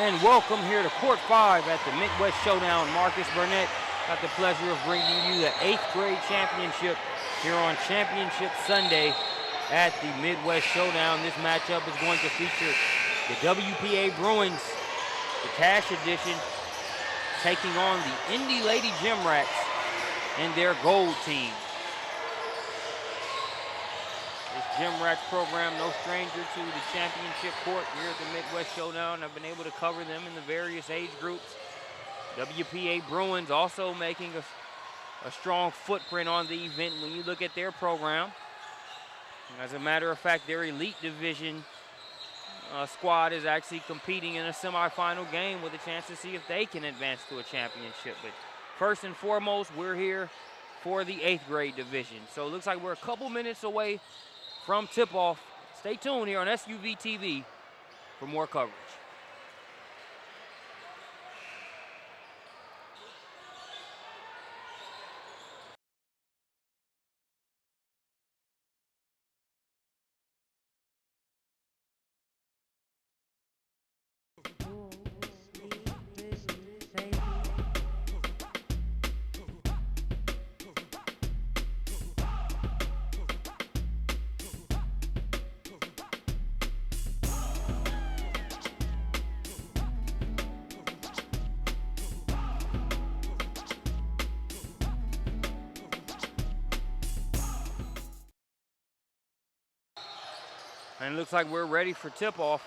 And welcome here to Court 5 at the Midwest Showdown. Marcus Burnett got the pleasure of bringing you the 8th grade championship here on Championship Sunday at the Midwest Showdown. This matchup is going to feature the WPA Bruins, the Cash Edition, taking on the Indy Lady Gym Rats and their gold team. This Gym Rats program, no stranger to the championship court here at the Midwest Showdown. I've been able to cover them in the various age groups. WPA Bruins also making a strong footprint on the event when you look at their program. As a matter of fact, their elite division squad is actually competing in a semifinal game with a chance to see if they can advance to a championship. But first and foremost, we're here for the 8th grade division. So it looks like we're a couple minutes away from tip-off. Stay tuned here on SUVtv for more coverage. And it looks like we're ready for tip-off.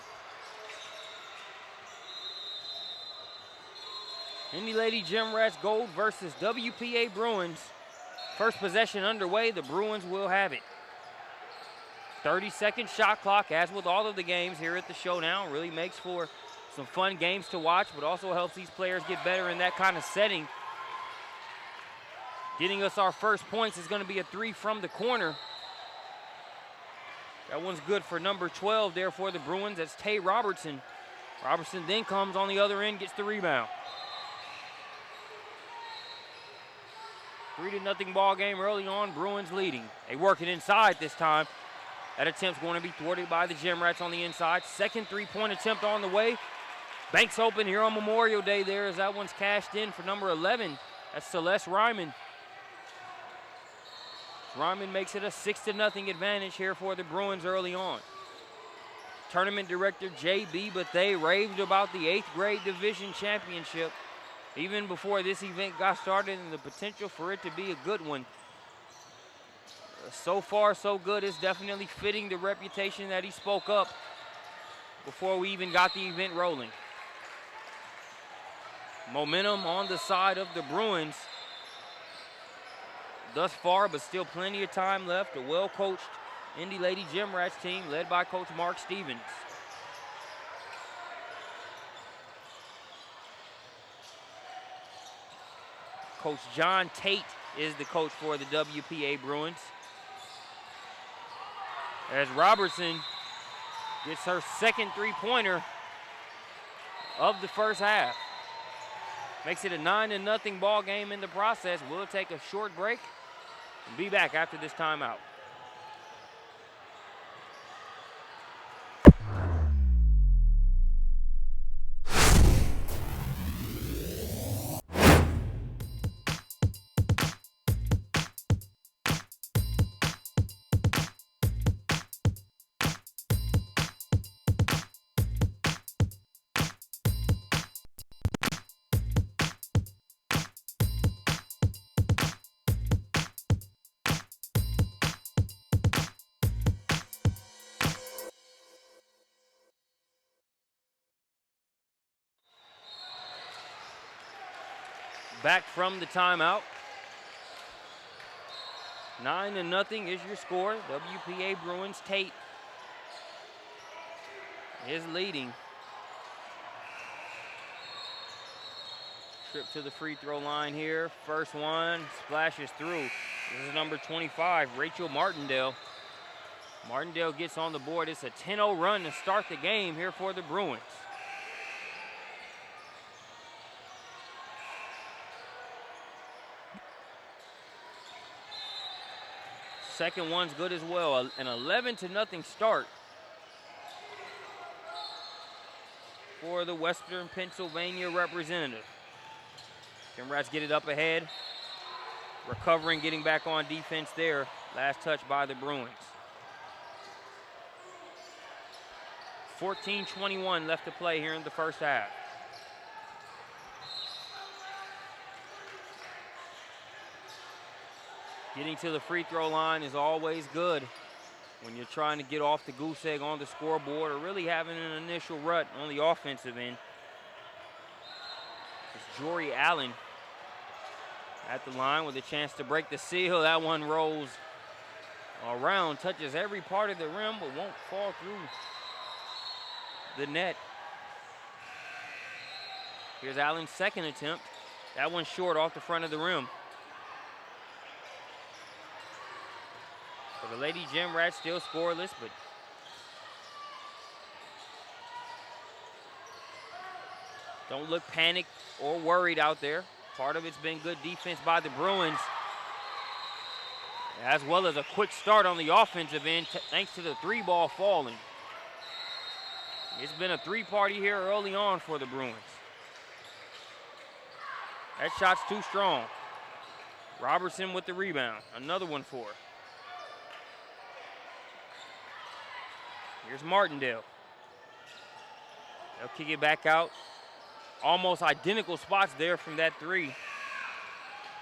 Indy Lady Gym Rats Gold versus WPA Bruins. First possession underway, the Bruins will have it. 30-second shot clock, as with all of the games here at the Showdown. Really makes for some fun games to watch, but also helps these players get better in that kind of setting. Getting us our first points is going to be a 3 from the corner. That one's good for number 12 there for the Bruins. That's Tate Robertson. Robertson then comes on the other end, gets the rebound. 3-0 ball game early on, Bruins leading. They work it inside this time. That attempt's going to be thwarted by the Gym Rats on the inside. Second three-point attempt on the way. Banks open here on Memorial Day there as that one's cashed in for number 11. That's Celeste Ryman. Ryman makes it a 6-0 advantage here for the Bruins early on. Tournament director J.B. Bethea raved about the 8th grade division championship even before this event got started and the potential for it to be a good one. So far, so good. It's definitely fitting the reputation that he spoke up before we even got the event rolling. Momentum on the side of the Bruins thus far, but still plenty of time left. A well-coached Indy Lady Gym Rats team led by Coach Mark Stevens. Coach John Tate is the coach for the WPA Bruins. As Robertson gets her second three-pointer of the first half. Makes it a 9-0 ball game in the process. We'll take a short break and be back after this timeout. Back from the timeout. 9-0 is your score. WPA Bruins. Tate is leading. Trip to the free throw line here. First one splashes through. This is number 25, Rachel Martindale. Martindale gets on the board. It's a 10-0 run to start the game here for the Bruins. Second one's good as well. An 11-0 start for the Western Pennsylvania representative. Gym Rats get it up ahead. Recovering, getting back on defense there. Last touch by the Bruins. 14:21 left to play here in the first half. Getting to the free throw line is always good when you're trying to get off the goose egg on the scoreboard or really having an initial rut on the offensive end. It's Jory Allen at the line with a chance to break the seal. That one rolls around, touches every part of the rim, but won't fall through the net. Here's Allen's second attempt. That one's short off the front of the rim. So the Lady Gym Rats still scoreless, but don't look panicked or worried out there. Part of it's been good defense by the Bruins, as well as a quick start on the offensive end thanks to the three ball falling. It's been a three-party here early on for the Bruins. That shot's too strong. Robertson with the rebound. Another one for her. Here's Martindale. They'll kick it back out. Almost identical spots there from that three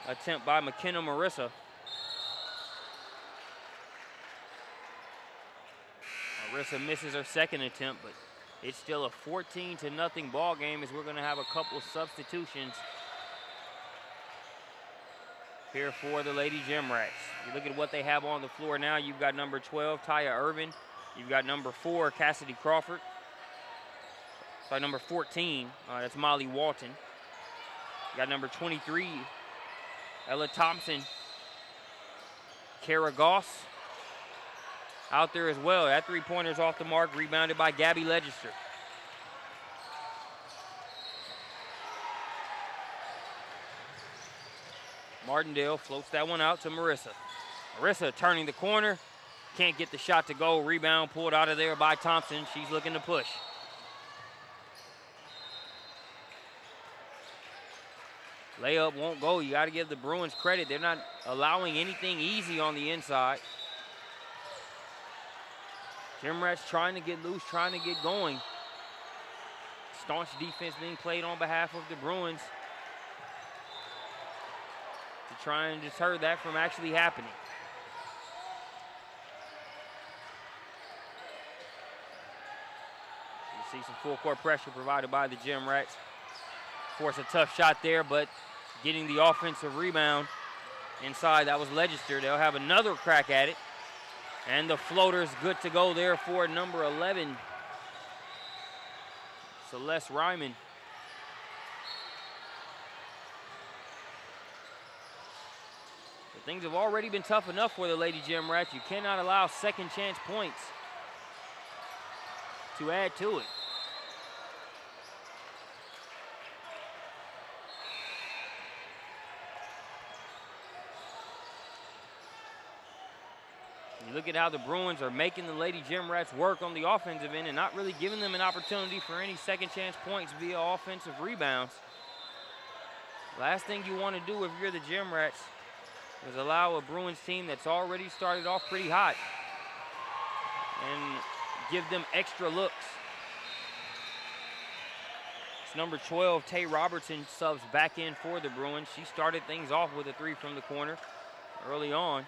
attempt by McKenna Marissa. Marissa misses her second attempt, but it's still a 14-0 ball game as we're going to have a couple substitutions here for the Lady Gym Rats. You look at what they have on the floor now. You've got number 12, Taya Irvin. You've got number 4, Cassidy Crawford. Sorry, number 14, that's Molly Walton. You got number 23, Ella Thompson. Kara Goss out there as well. That three-pointer's off the mark, rebounded by Gabby Legister. Martindale floats that one out to Marissa. Marissa turning the corner. Can't get the shot to go. Rebound pulled out of there by Thompson. She's looking to push. Layup won't go. You got to give the Bruins credit. They're not allowing anything easy on the inside. Gym Rats trying to get loose, trying to get going. Staunch defense being played on behalf of the Bruins to try and deter that from actually happening. You see some full court pressure provided by the Gym Rats. Force a tough shot there, but getting the offensive rebound inside, that was Legister. They'll have another crack at it. And the floater's good to go there for number 11, Celeste Ryman. But things have already been tough enough for the Lady Gym Rats. You cannot allow second chance points to add to it. You look at how the Bruins are making the Lady Gym Rats work on the offensive end and not really giving them an opportunity for any second chance points via offensive rebounds. Last thing you want to do if you're the Gym Rats is allow a Bruins team that's already started off pretty hot and give them extra looks. It's number 12, Tate Robertson, subs back in for the Bruins. She started things off with a three from the corner early on.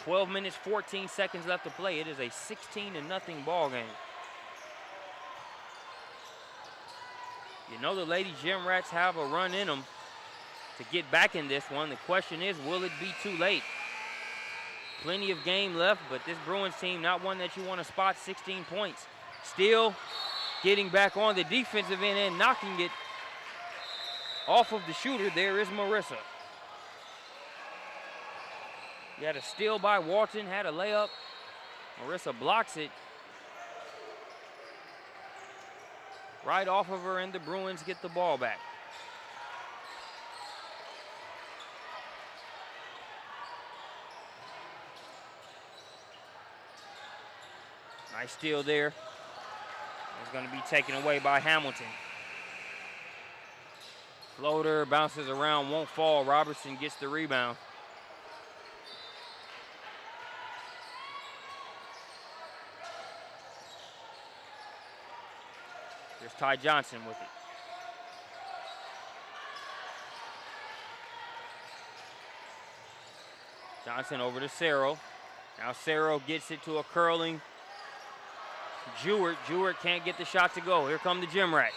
12 minutes, 14 seconds left to play. It is a 16-0 ball game. You know the Lady Gym Rats have a run in them to get back in this one. The question is, will it be too late? Plenty of game left, but this Bruins team, not one that you want to spot 16 points. Still getting back on the defensive end and knocking it off of the shooter. There is Marissa. You had a steal by Walton, had a layup. Marissa blocks it. Right off of her, and the Bruins get the ball back. Nice steal there It's going to be taken away by Hamilton. Floater bounces around, won't fall. Robertson gets the rebound. There's Ty Johnson with it. Johnson over to Cerro. Now Cerro gets it to a curling Jewett. Jewett can't get the shot to go. Here come the Gym Rats.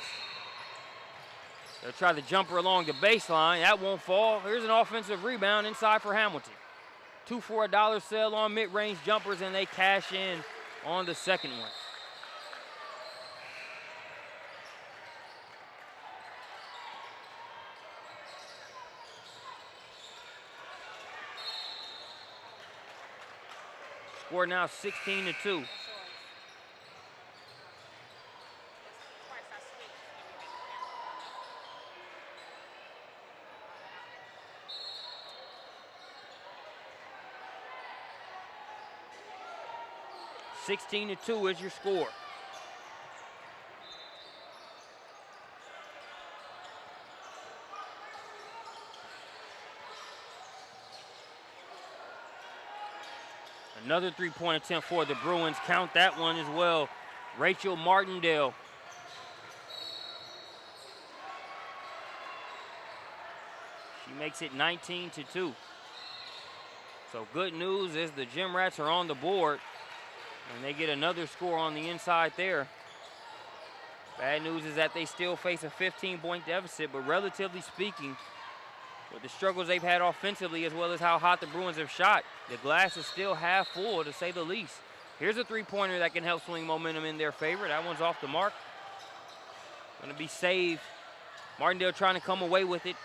They'll try the jumper along the baseline. That won't fall. Here's an offensive rebound inside for Hamilton. 2 for $1 sale on mid-range jumpers, and they cash in on the second one. Score now 16-2. 16-2 is your score. Another three-point attempt for the Bruins. Count that one as well. Rachel Martindale. She makes it 19-2. So good news is the Gym Rats are on the board, and they get another score on the inside there. Bad news is that they still face a 15-point deficit, but relatively speaking, with the struggles they've had offensively as well as how hot the Bruins have shot, the glass is still half full, to say the least. Here's a three-pointer that can help swing momentum in their favor. That one's off the mark. Going to be saved. Martindale trying to come away with it.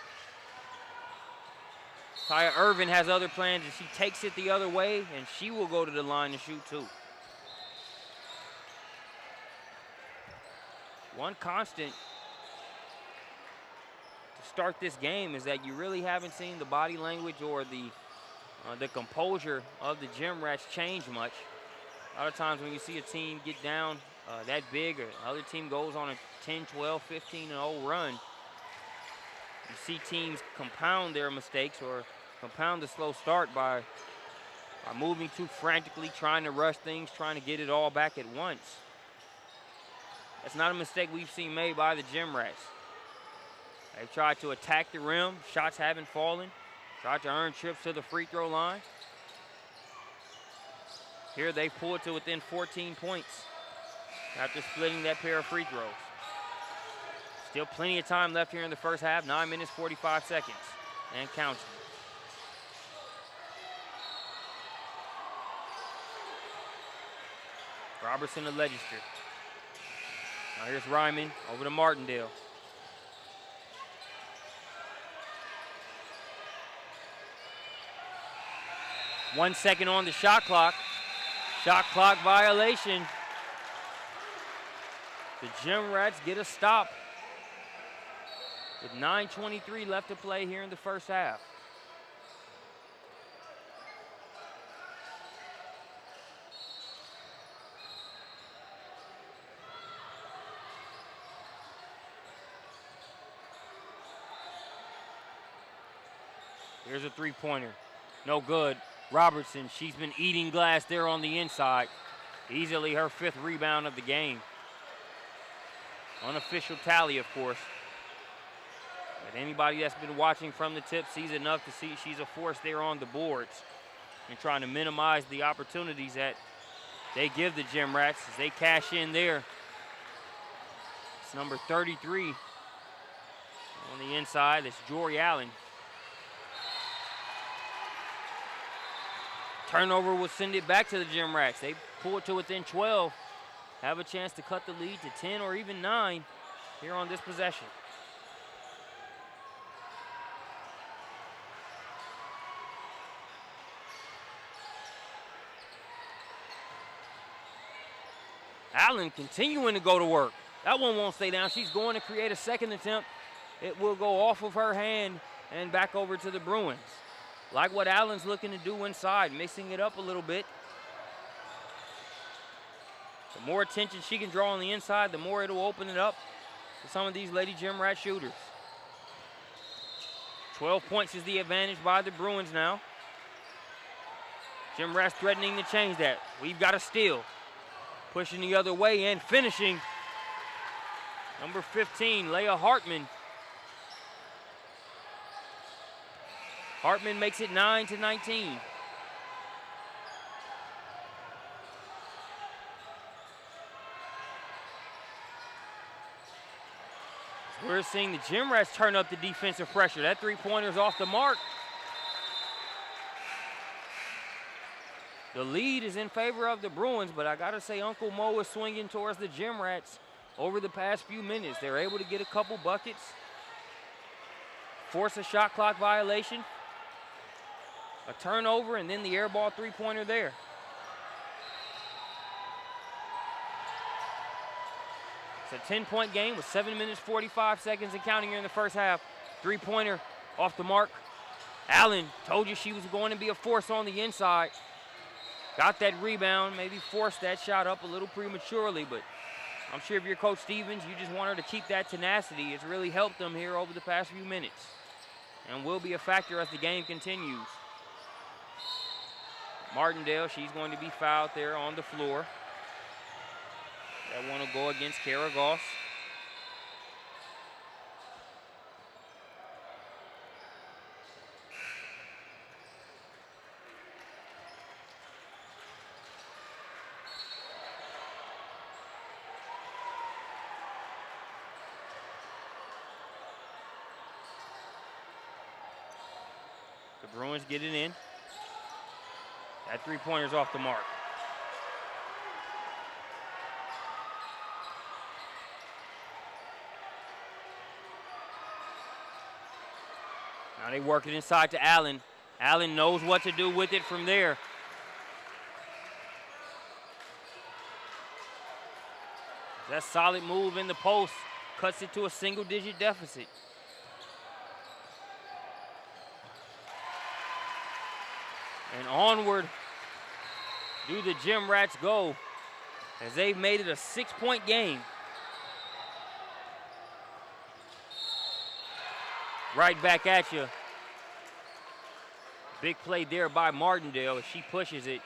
Kaya Irvin has other plans, and she takes it the other way, and she will go to the line to shoot too. One constant to start this game is that you really haven't seen the body language or the composure of the Gym Rats change much. A lot of times when you see a team get down that big, or another team goes on a 10, 12, 15-0 run, you see teams compound their mistakes or compound the slow start by moving too frantically, trying to rush things, trying to get it all back at once. That's not a mistake we've seen made by the Gym Rats. They've tried to attack the rim. Shots haven't fallen. Tried to earn trips to the free throw line. Here they've pulled to within 14 points after splitting that pair of free throws. Still plenty of time left here in the first half. 9 minutes, 45 seconds and counting. Robertson to Legister. Now here's Ryman over to Martindale. One second on the shot clock. Shot clock violation. The Gym Rats get a stop with 9:23 left to play here in the first half. Here's a three-pointer. No good. Robertson, she's been eating glass there on the inside. Easily her 5th rebound of the game. Unofficial tally, of course. But anybody that's been watching from the tip sees enough to see she's a force there on the boards and trying to minimize the opportunities that they give the Gym Rats as they cash in there. It's number 33 on the inside. It's Jory Allen. Turnover will send it back to the Gym Rats. They pull it to within 12. Have a chance to cut the lead to 10 or even 9 here on this possession. Allen continuing to go to work. That one won't stay down. She's going to create a second attempt. It will go off of her hand and back over to the Bruins. Like what Allen's looking to do inside, mixing it up a little bit. The more attention she can draw on the inside, the more it'll open it up to some of these Lady Gym Rat shooters. 12 points is the advantage by the Bruins now. Gym Rats threatening to change that. We've got a steal. Pushing the other way and finishing. Number 15, Leah Hartman. Hartman makes it 9-19. We're seeing the Gym Rats turn up the defensive pressure. That three-pointer's off the mark. The lead is in favor of the Bruins, but I gotta say Uncle Mo is swinging towards the Gym Rats over the past few minutes. They're able to get a couple buckets, force a shot clock violation, a turnover, and then the air ball three-pointer there. It's a 10-point game with 7 minutes, 45 seconds and counting here in the first half. Three-pointer off the mark. Allen told you she was going to be a force on the inside. Got that rebound, maybe forced that shot up a little prematurely, but I'm sure if you're Coach Stevens, you just want her to keep that tenacity. It's really helped them here over the past few minutes and will be a factor as the game continues. Martindale, she's going to be fouled there on the floor. That one will go against Kara Goss. The Bruins get it in. That three-pointer's off the mark. Now they work it inside to Allen. Allen knows what to do with it from there. That solid move in the post cuts it to a single-digit deficit. And onward do the Gym Rats go as they've made it a 6-point game. Right back at you. Big play there by Martindale as she pushes it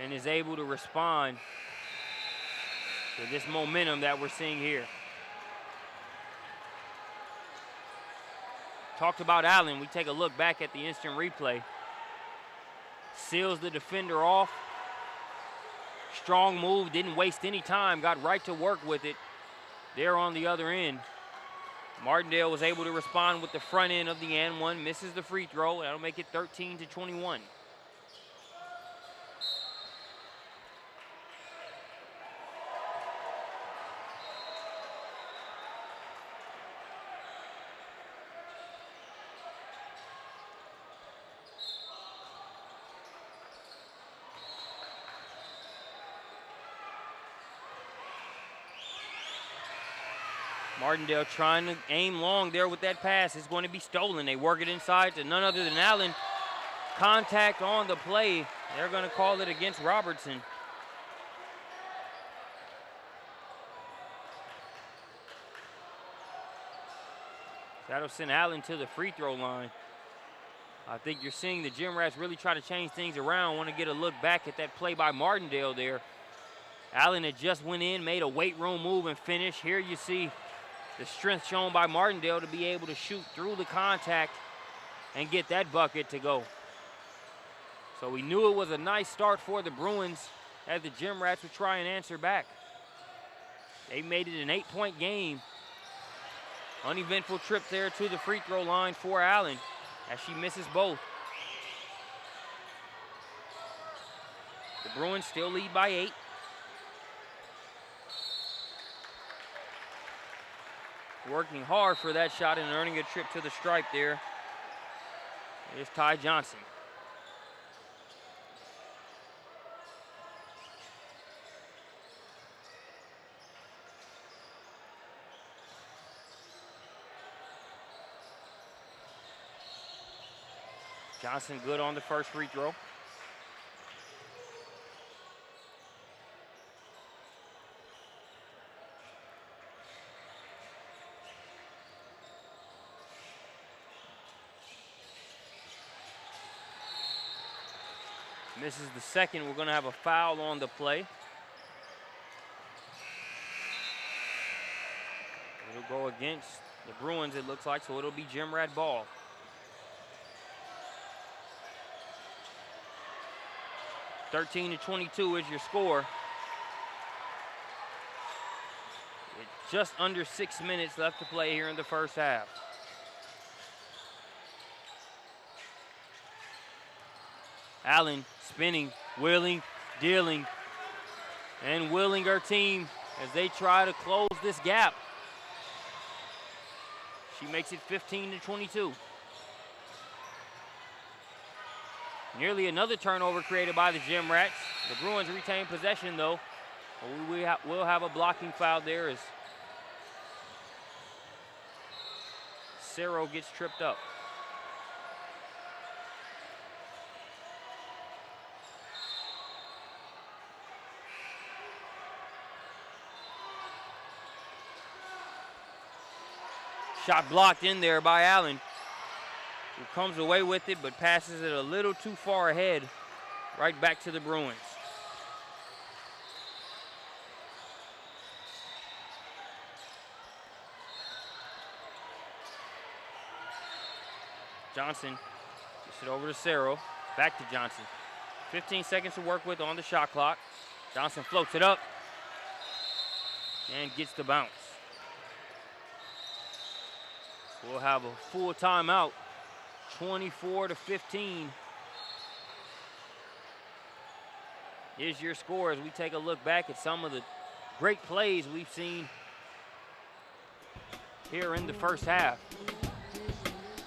and is able to respond to this momentum that we're seeing here. Talked about Allen. We take a look back at the instant replay. Seals the defender off. Strong move, didn't waste any time, got right to work with it there on the other end. Martindale was able to respond with the front end of the and one, misses the free throw. That'll make it 13-21. Martindale trying to aim long there with that pass. It's going to be stolen. They work it inside to none other than Allen. Contact on the play. They're going to call it against Robertson. That'll send Allen to the free throw line. I think you're seeing the Gym Rats really try to change things around. Want to get a look back at that play by Martindale there. Allen had just went in, made a weight room move and finished. Here you see the strength shown by Martindale to be able to shoot through the contact and get that bucket to go. So we knew it was a nice start for the Bruins as the Gym Rats would try and answer back. They made it an 8-point game. Uneventful trip there to the free throw line for Allen as she misses both. The Bruins still lead by 8. Working hard for that shot and earning a trip to the stripe there is Ty Johnson. Johnson good on the first free throw. Misses the second. We're going to have a foul on the play. It'll go against the Bruins, it looks like, so it'll be Gym Rat ball. (13-22) is your score. With just under 6 minutes left to play here in the first half. Allen spinning, wheeling, dealing, and wheeling her team as they try to close this gap. She makes it 15-22. Nearly another turnover created by the Gym Rats. The Bruins retain possession though. We'll have a blocking foul there as Cerro gets tripped up. Shot blocked in there by Allen, who comes away with it but passes it a little too far ahead, right back to the Bruins. Johnson gets it over to Cerro, back to Johnson. 15 seconds to work with on the shot clock. Johnson floats it up and gets the bounce. We'll have a full timeout, 24-15. Here's your score as we take a look back at some of the great plays we've seen here in the first half.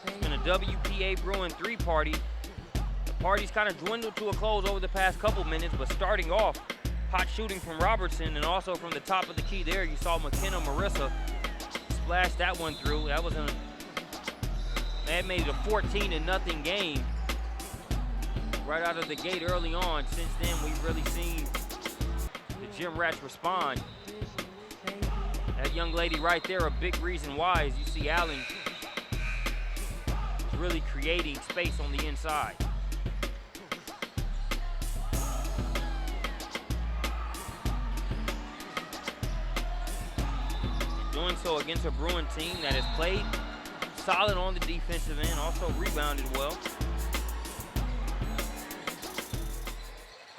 It's been a WPA Bruin 3-party. The party's kind of dwindled to a close over the past couple minutes, but starting off, hot shooting from Robertson and also from the top of the key there, you saw McKenna Marissa splash that one through. That made it a 14-0 game right out of the gate early on. Since then, we've really seen the Gym Rats respond. That young lady right there, a big reason why, is you see Allen really creating space on the inside. Doing so against a Bruin team that has played solid on the defensive end, also rebounded well.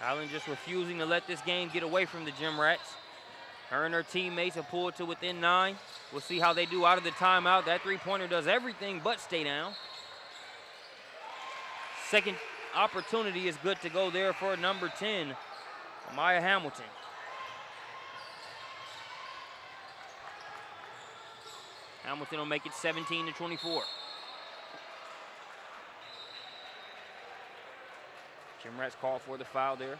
Allen just refusing to let this game get away from the Gym Rats. Her and her teammates have pulled to within 9. We'll see how they do out of the timeout. That three-pointer does everything but stay down. Second opportunity is good to go there for number 10, Amaya Hamilton. Hamilton will make it 17-24. Gym Rats call for the foul there.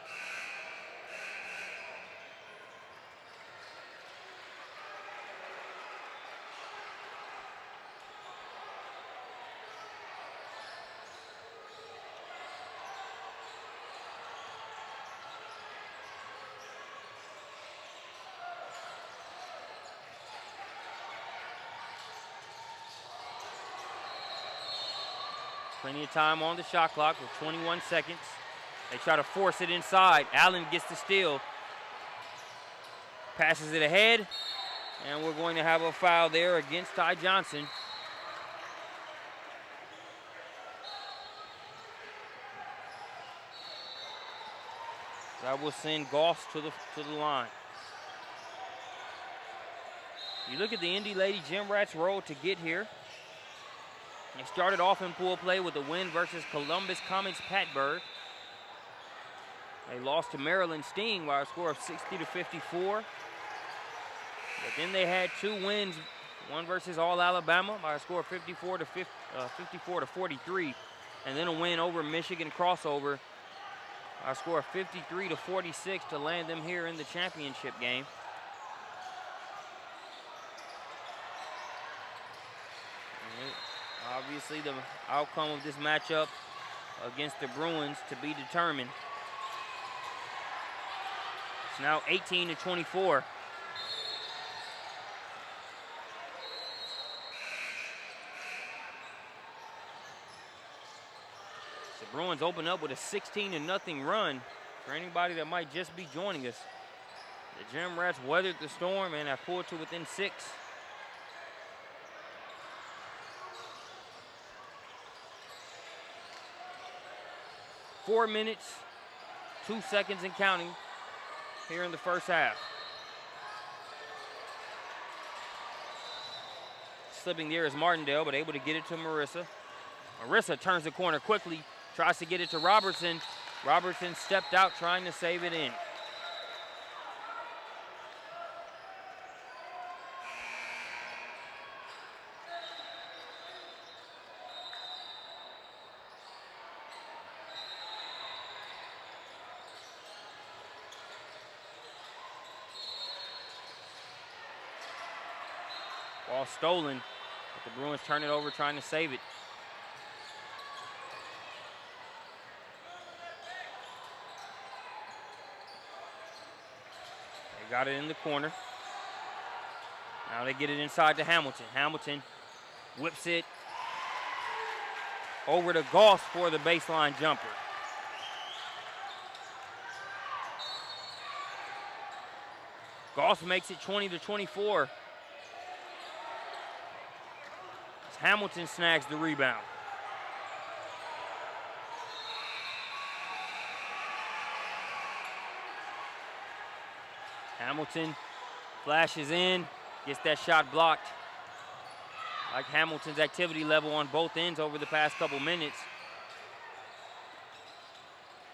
Plenty of time on the shot clock with 21 seconds. They try to force it inside. Allen gets the steal. Passes it ahead. And we're going to have a foul there against Ty Johnson. That will send Goss to the line. You look at the Indy Lady Gym Rats road to get here. They started off in pool play with a win versus Columbus Comets Patburg. They lost to Maryland Sting by a score of 60-54. But then they had 2 wins, one versus All Alabama by a score of 54-43, and then a win over Michigan Crossover by a score of 53-46 to land them here in the championship game. Obviously, the outcome of this matchup against the Bruins to be determined. It's now 18-24. The Bruins open up with a 16-0 run. For anybody that might just be joining us, the Gym Rats weathered the storm and have pulled to within 6. Four minutes, 2 seconds and counting here in the first half. Slipping there is Martindale, but able to get it to Marissa. Marissa turns the corner quickly, tries to get it to Robertson. Robertson stepped out trying to save it in. Ball stolen, but the Bruins turn it over trying to save it. They got it in the corner. Now they get it inside to Hamilton. Hamilton whips it over to Goss for the baseline jumper. Goss makes it 20-24. Hamilton snags the rebound. Hamilton flashes in, gets that shot blocked. Like Hamilton's activity level on both ends over the past couple minutes.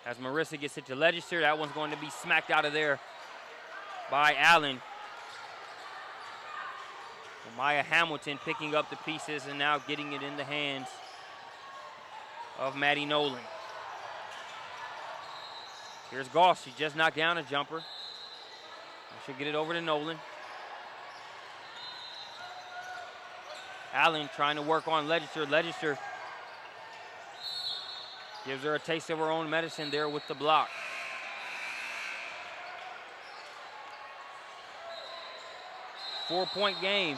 As Marissa gets it to Legister, that one's going to be smacked out of there by Allen. Maya Hamilton picking up the pieces and now getting it in the hands of Maddie Nolan. Here's Goss. She just knocked down a jumper. She'll get it over to Nolan. Allen trying to work on Legister. Legister gives her a taste of her own medicine there with the block. Four-point game.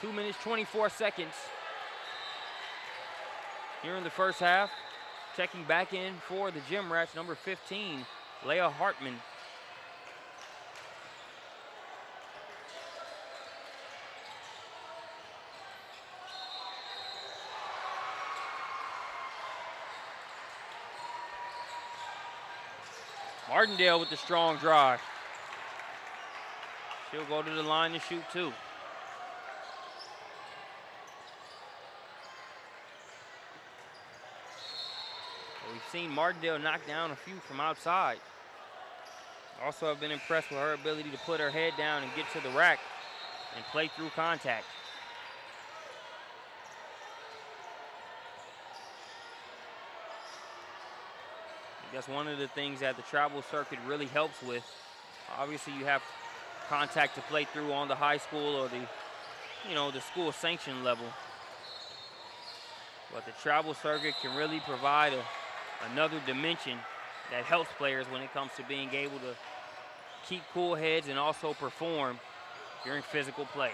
2 minutes, 24 seconds here in the first half. Checking back in for the Gym Rats, number 15, Leah Hartman. Martindale with the strong drive. She'll go to the line to shoot two. We've seen Martindale knock down a few from outside. Also, I've been impressed with her ability to put her head down and get to the rack and play through contact. That's one of the things that the travel circuit really helps with. Obviously, you have contact to play through on the high school or the school sanction level. But the travel circuit can really provide another dimension that helps players when it comes to being able to keep cool heads and also perform during physical play.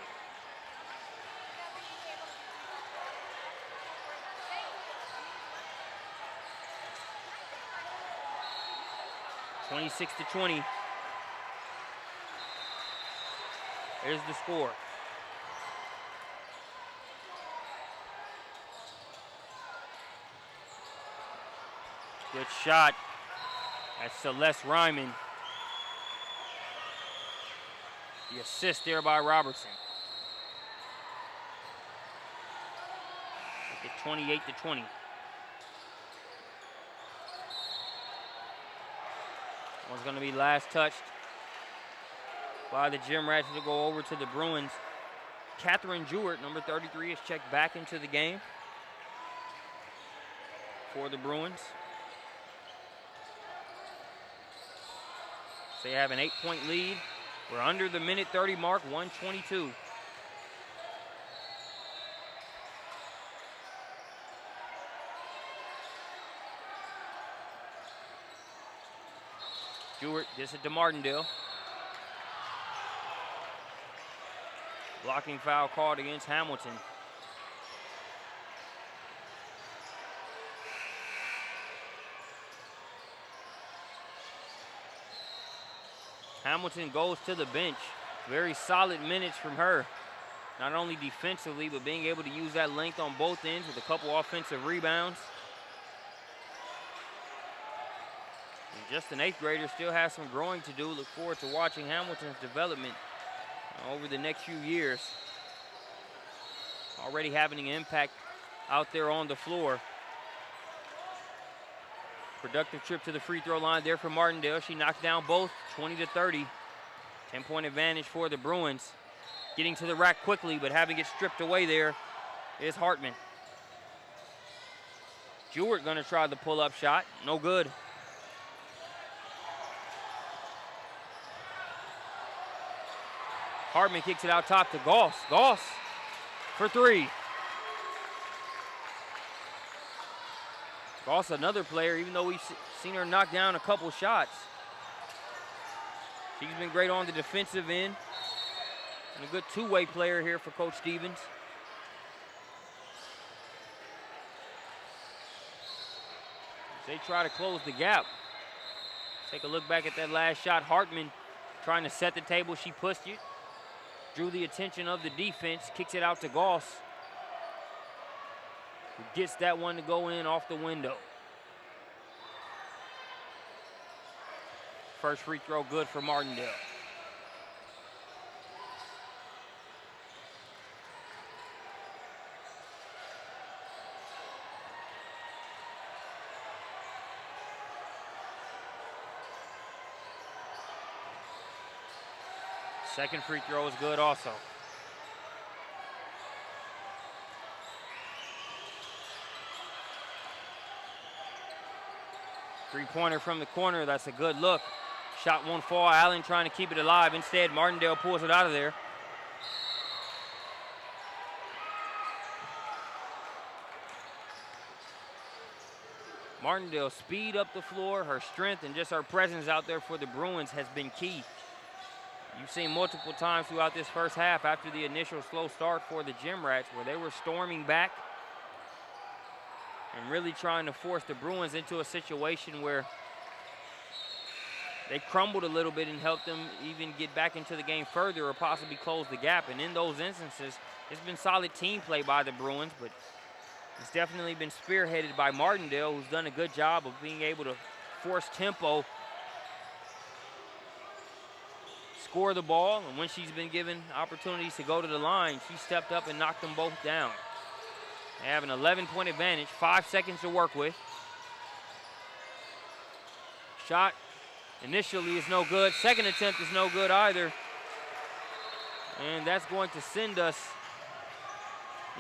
(26-20). Here's the score. Good shot. That's Celeste Ryman. The assist there by Robertson. Make it 28-20. One's going to be last touched by the Gym Rats to go over to the Bruins. Catherine Jewett, number 33, is checked back into the game for the Bruins. So they have an 8-point lead. We're under the minute 30 mark, 1:22. Jewett gets it to Martindale. Blocking foul called against Hamilton. Hamilton goes to the bench. Very solid minutes from her. Not only defensively, but being able to use that length on both ends with a couple offensive rebounds. And just an 8th grader, still has some growing to do. Look forward to watching Hamilton's development over the next few years. Already having an impact out there on the floor. Productive trip to the free throw line there for Martindale. She knocked down both, 20-30. 10-point advantage for the Bruins. Getting to the rack quickly, but having it stripped away there is Hartman. Jewett gonna try the pull-up shot, no good. Hartman kicks it out top to Goss. Goss for 3. Goss, another player, even though we've seen her knock down a couple shots. She's been great on the defensive end. And a good two-way player here for Coach Stevens. They try to close the gap. Take a look back at that last shot. Hartman trying to set the table. She pushed it. Drew the attention of the defense. Kicks it out to Goss, who gets that one to go in off the window. First free throw good for Martindale. Second free throw is good also. Three-pointer from the corner, that's a good look. Shot won't fall, Allen trying to keep it alive. Instead, Martindale pulls it out of there. Martindale speed up the floor, her strength and just her presence out there for the Bruins has been key. You've seen multiple times throughout this first half after the initial slow start for the Gym Rats where they were storming back and really trying to force the Bruins into a situation where they crumbled a little bit and helped them even get back into the game further or possibly close the gap. And in those instances, it's been solid team play by the Bruins, but it's definitely been spearheaded by Martindale, who's done a good job of being able to force tempo, score the ball, and when she's been given opportunities to go to the line, she stepped up and knocked them both down. They have an 11-point advantage, 5 seconds to work with. Shot initially is no good. Second attempt is no good either. And that's going to send us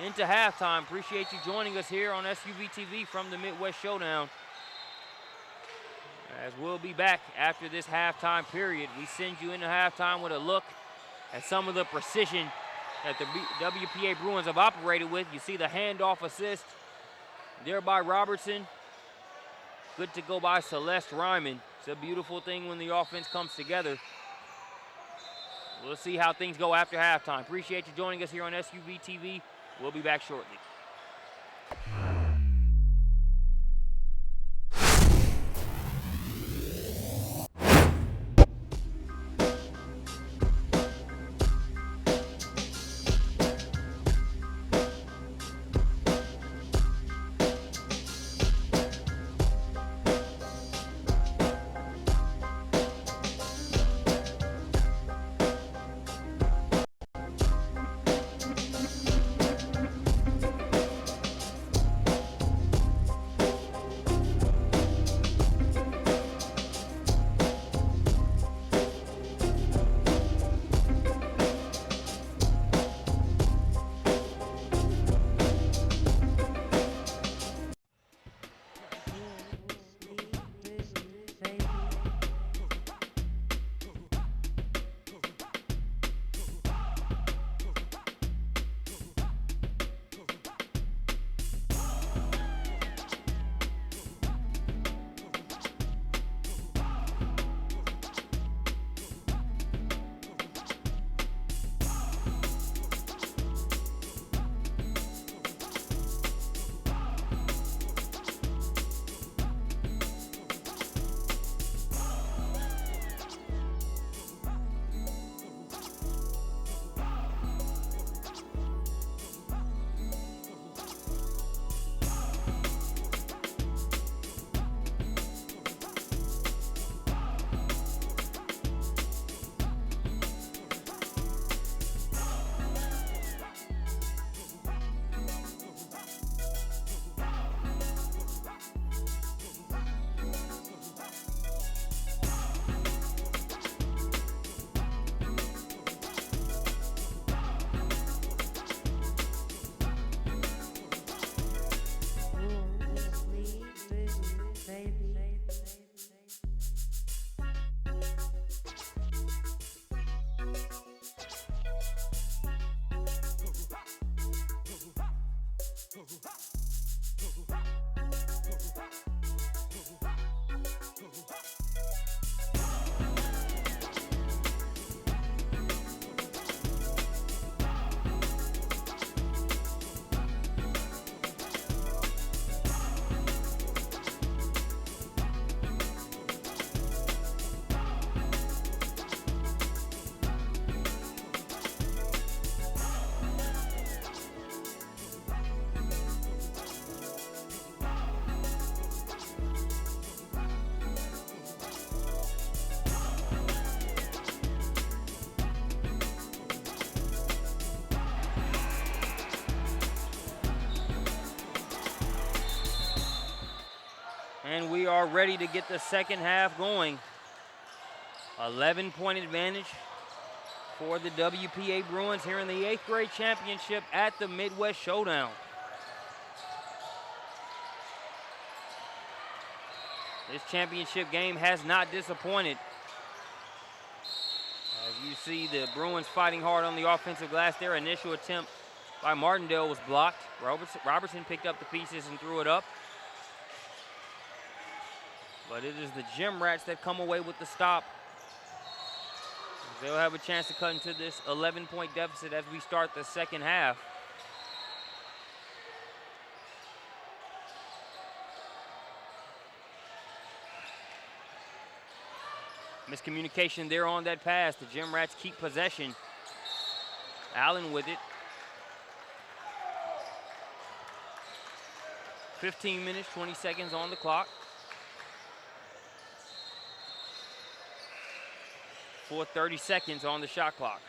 into halftime. Appreciate you joining us here on SUVtv from the Midwest Showdown. As we'll be back after this halftime period. We send you into halftime with a look at some of the precision that the WPA Bruins have operated with. You see the handoff assist there by Robertson. Good to go by Celeste Ryman. It's a beautiful thing when the offense comes together. We'll see how things go after halftime. Appreciate you joining us here on SUVtv. We'll be back shortly. And we are ready to get the second half going. 11-point advantage for the WPA Bruins here in the 8th grade championship at the Midwest Showdown. This championship game has not disappointed. As you see, the Bruins fighting hard on the offensive glass. Their initial attempt by Martindale was blocked. Robertson picked up the pieces and threw it up. But it is the Gym Rats that come away with the stop. They'll have a chance to cut into this 11-point deficit as we start the second half. Miscommunication there on that pass. The Gym Rats keep possession. Allen with it. 15 minutes, 20 seconds on the clock. For 30 seconds on the shot clock.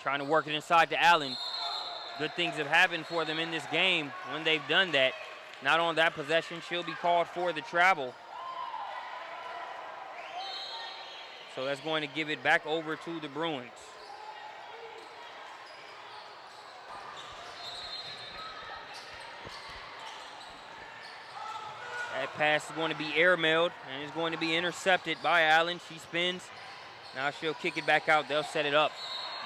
Trying to work it inside to Allen. Good things have happened for them in this game when they've done that. Not on that possession, she'll be called for the travel. So that's going to give it back over to the Bruins. That pass is going to be airmailed and is going to be intercepted by Allen. She spins. Now she'll kick it back out. They'll set it up.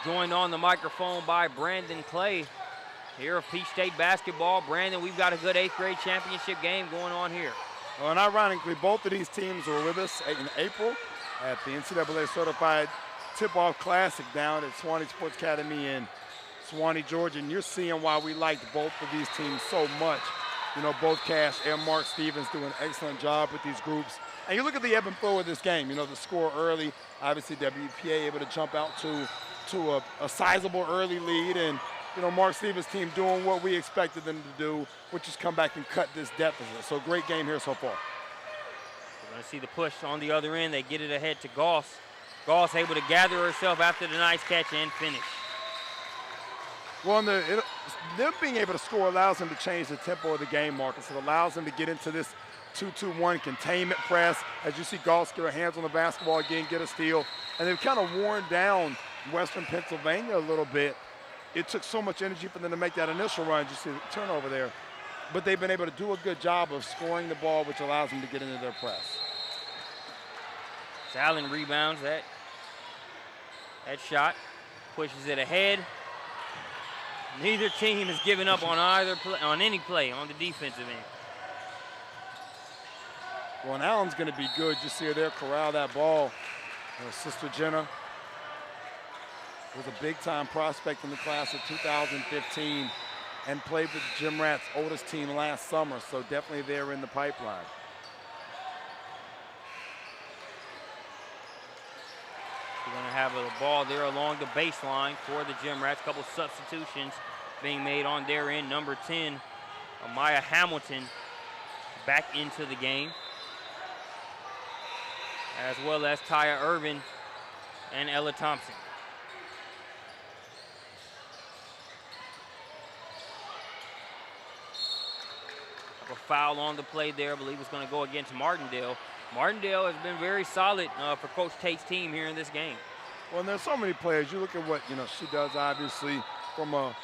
Joined on the microphone by Brandon Clay here of Peach State basketball. Brandon, we've got a good 8th grade championship game going on here. Well, and ironically, both of these teams were with us in April at the NCAA Certified Tip-Off Classic down at Swanee Sports Academy in Swanee, Georgia. And you're seeing why we liked both of these teams so much. You know, both Cash and Mark Stevens do an excellent job with these groups. And you look at the ebb and flow of this game. You know, the score early, obviously WPA able to jump out to a sizable early lead. And, you know, Mark Stevens' team doing what we expected them to do, which is come back and cut this deficit. So great game here so far. We're going to see the push on the other end. They get it ahead to Goss. Goss able to gather herself after the nice catch and finish. Well, them being able to score allows them to change the tempo of the game, Marcus. It allows them to get into this 2-2-1 containment press. As you see Goss get her hands on the basketball again, get a steal. And they've kind of worn down Western Pennsylvania a little bit. It took so much energy for them to make that initial run. You see the turnover there. But they've been able to do a good job of scoring the ball, which allows them to get into their press. Allen rebounds that shot, pushes it ahead. Neither team has given up on any play on the defensive end. Well, and Allen's going to be good. You see her there corral that ball. Her sister Jenna was a big-time prospect in the class of 2015 and played with the Gym Rats' oldest team last summer, so definitely there in the pipeline. We're going to have a ball there along the baseline for the Gym Rats. A couple substitutions being made on their end. Number 10, Amaya Hamilton, back into the game, as well as Taya Irvin and Ella Thompson. A foul on the play there. I believe it's going to go against Martindale. Martindale has been very solid for Coach Tate's team here in this game. Well, and there's so many players. You look at what, you know, she does, obviously, from a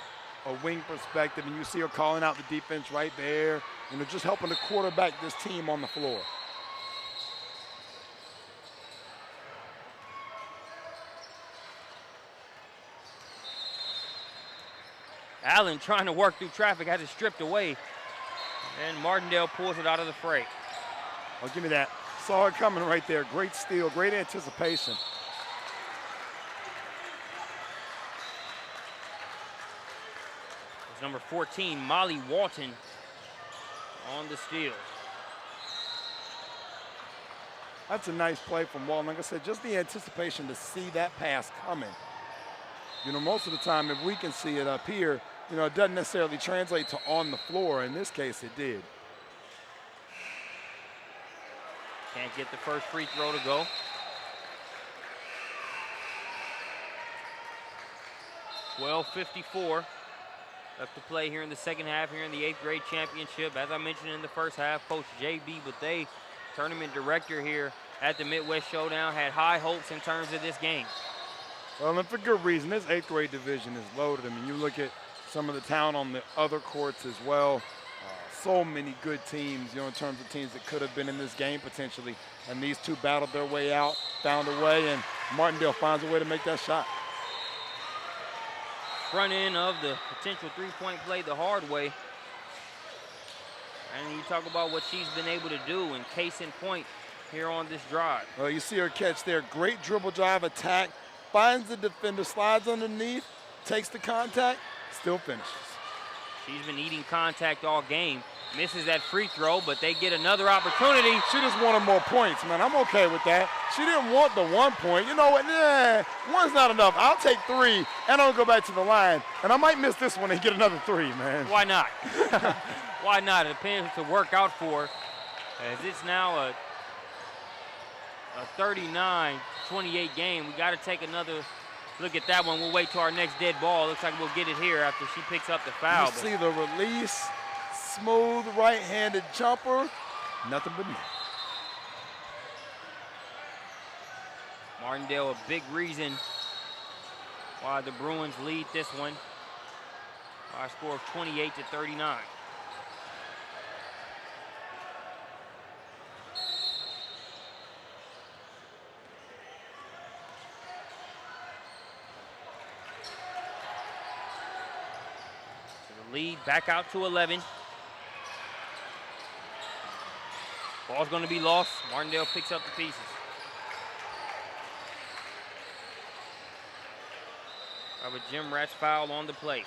wing perspective, and you see her calling out the defense right there, you know, just helping to quarterback this team on the floor. Allen trying to work through traffic, has it stripped away. And Martindale pulls it out of the fray. Oh, give me that. Saw it coming right there. Great steal, great anticipation. It's number 14, Molly Walton, on the steal. That's a nice play from Walton. Like I said, just the anticipation to see that pass coming. You know, most of the time, if we can see it up here, you know, it doesn't necessarily translate to on the floor. In this case, it did. Can't get the first free throw to go. .54 left to play here in the second half here in the 8th grade championship. As I mentioned in the first half, Coach J.B. Bethea, tournament director here at the Midwest Showdown, had high hopes in terms of this game. Well, and for good reason. This 8th grade division is loaded. I mean, you look at some of the talent on the other courts as well. So many good teams, you know, in terms of teams that could have been in this game potentially. And these two battled their way out, found a way, and Martindale finds a way to make that shot. Front end of the potential three-point play the hard way. And you talk about what she's been able to do, and case in point here on this drive. Well, you see her catch there. Great dribble drive attack. Finds the defender, slides underneath, takes the contact, still finishes. She's been eating contact all game. Misses that free throw, but they get another opportunity. She just wanted more points, man. I'm okay with that. She didn't want the 1 point. You know what? One's not enough. I'll take 3, and I'll go back to the line. And I might miss this one and get another 3, man. Why not? Why not? It depends to work out for her, as it's now a 39-28 game. We got to take another look at that one. We'll wait till our next dead ball. Looks like we'll get it here after she picks up the foul. You see the release, smooth right-handed jumper, nothing but net. Martindale, a big reason why the Bruins lead this one by a score of 28-39. Lead back out to 11. Ball's going to be lost. Martindale picks up the pieces. Have a Jim Rats foul on the play.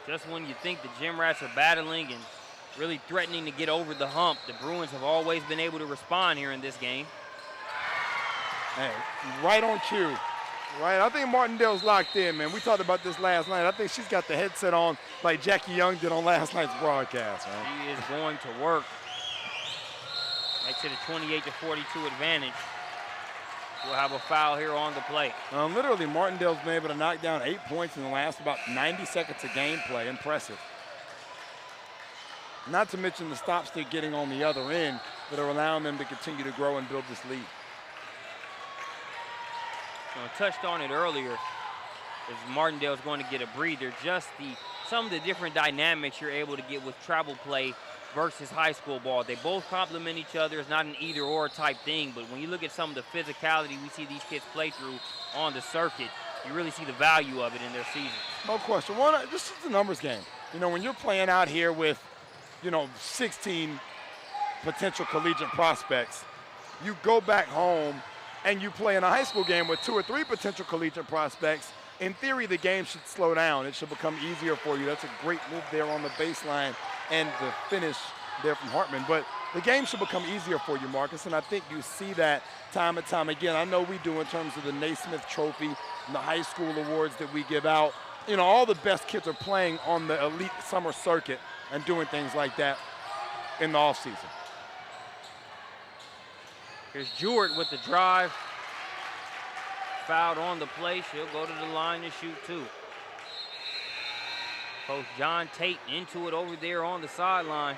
Just when you think the Jim Rats are battling and really threatening to get over the hump, the Bruins have always been able to respond here in this game. Hey, right on cue. Right, I think Martindale's locked in, man. We talked about this last night. I think she's got the headset on like Jackie Young did on last night's broadcast, man. She is going to work. Makes it a 28-42 advantage. We'll have a foul here on the play. Literally, Martindale's been able to knock down 8 points in the last about 90 seconds of gameplay. Impressive. Not to mention the stops they're getting on the other end that are allowing them to continue to grow and build this lead. I touched on it earlier, as Martindale's going to get a breather. Just some of the different dynamics you're able to get with travel play versus high school ball. They both complement each other. It's not an either-or type thing, but when you look at some of the physicality we see these kids play through on the circuit, you really see the value of it in their season. No question. This is a numbers game. You know, when you're playing out here with, 16 potential collegiate prospects, you go back home and you play in a high school game with 2 or 3 potential collegiate prospects, in theory, the game should slow down. It should become easier for you. That's a great move there on the baseline and the finish there from Hartman. But the game should become easier for you, Marcus, and I think you see that time and time again. I know we do in terms of the Naismith Trophy and the high school awards that we give out. All the best kids are playing on the elite summer circuit and doing things like that in the offseason. Here's Jewett with the drive. Fouled on the play. She'll go to the line to shoot 2. Coach John Tate into it over there on the sideline.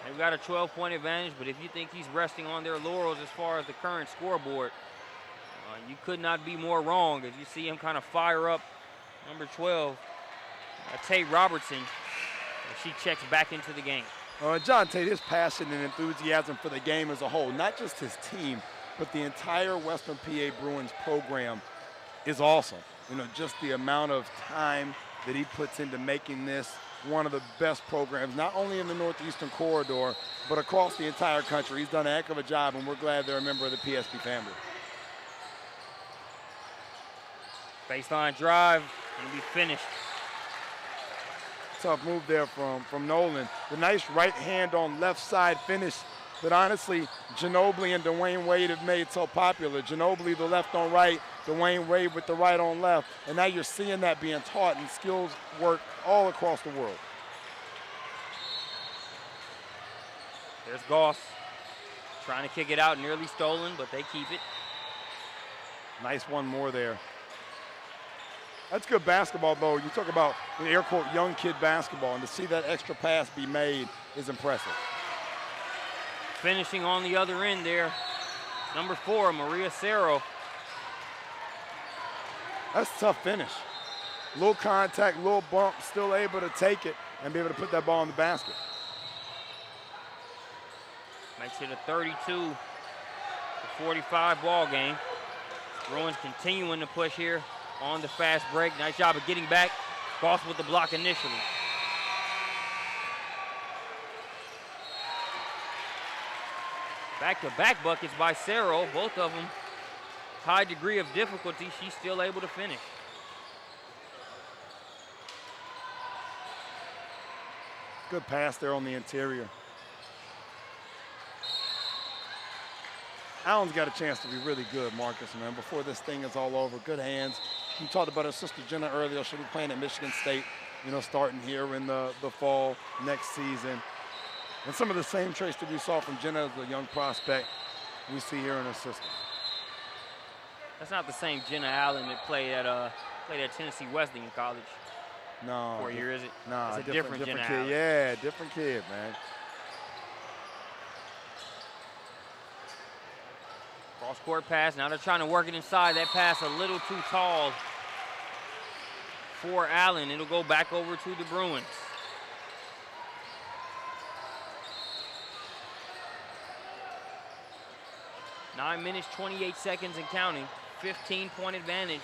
They've got a 12-point advantage, but if you think he's resting on their laurels as far as the current scoreboard, you could not be more wrong as you see him kind of fire up number 12, Tate Robertson, as she checks back into the game. John Tate, his passion and enthusiasm for the game as a whole, not just his team, but the entire Western PA Bruins program is awesome. You know, just the amount of time that he puts into making this one of the best programs, not only in the Northeastern corridor, but across the entire country. He's done a heck of a job, and we're glad they're a member of the PSP family. Baseline drive, and we finished. Tough move there from Nolan. The nice right hand on left side finish that honestly Ginobili and Dwayne Wade have made so popular. Ginobili the left on right, Dwayne Wade with the right on left. And now you're seeing that being taught and skills work all across the world. There's Goss trying to kick it out, nearly stolen, but they keep it. Nice one more there. That's good basketball, though. You talk about, the air quote, young kid basketball, and to see that extra pass be made is impressive. Finishing on the other end there, number 4, Maria Cerro. That's a tough finish. Little contact, little bump, still able to take it and be able to put that ball in the basket. Makes it a 32-45 ball game. Bruins continuing to push here on the fast break. Nice job of getting back. Goss with the block initially. Back-to-back buckets by Cerro, both of them high degree of difficulty. She's still able to finish. Good pass there on the interior. Allen's got a chance to be really good, Marcus, man, before this thing is all over. Good hands. You talked about her sister Jenna earlier. She'll be playing at Michigan State, you know, starting here in the fall next season. And some of the same traits that we saw from Jenna as a young prospect we see here in her sister. That's not the same Jenna Allen that played at Tennessee Wesleyan College. No. 4 years, is it? No, it's a different Jenna kid. Allen. Yeah, different kid, man. Cross-court pass. Now they're trying to work it inside. That pass a little too tall for Allen. It'll go back over to the Bruins. Nine minutes, 28 seconds and counting. 15-point advantage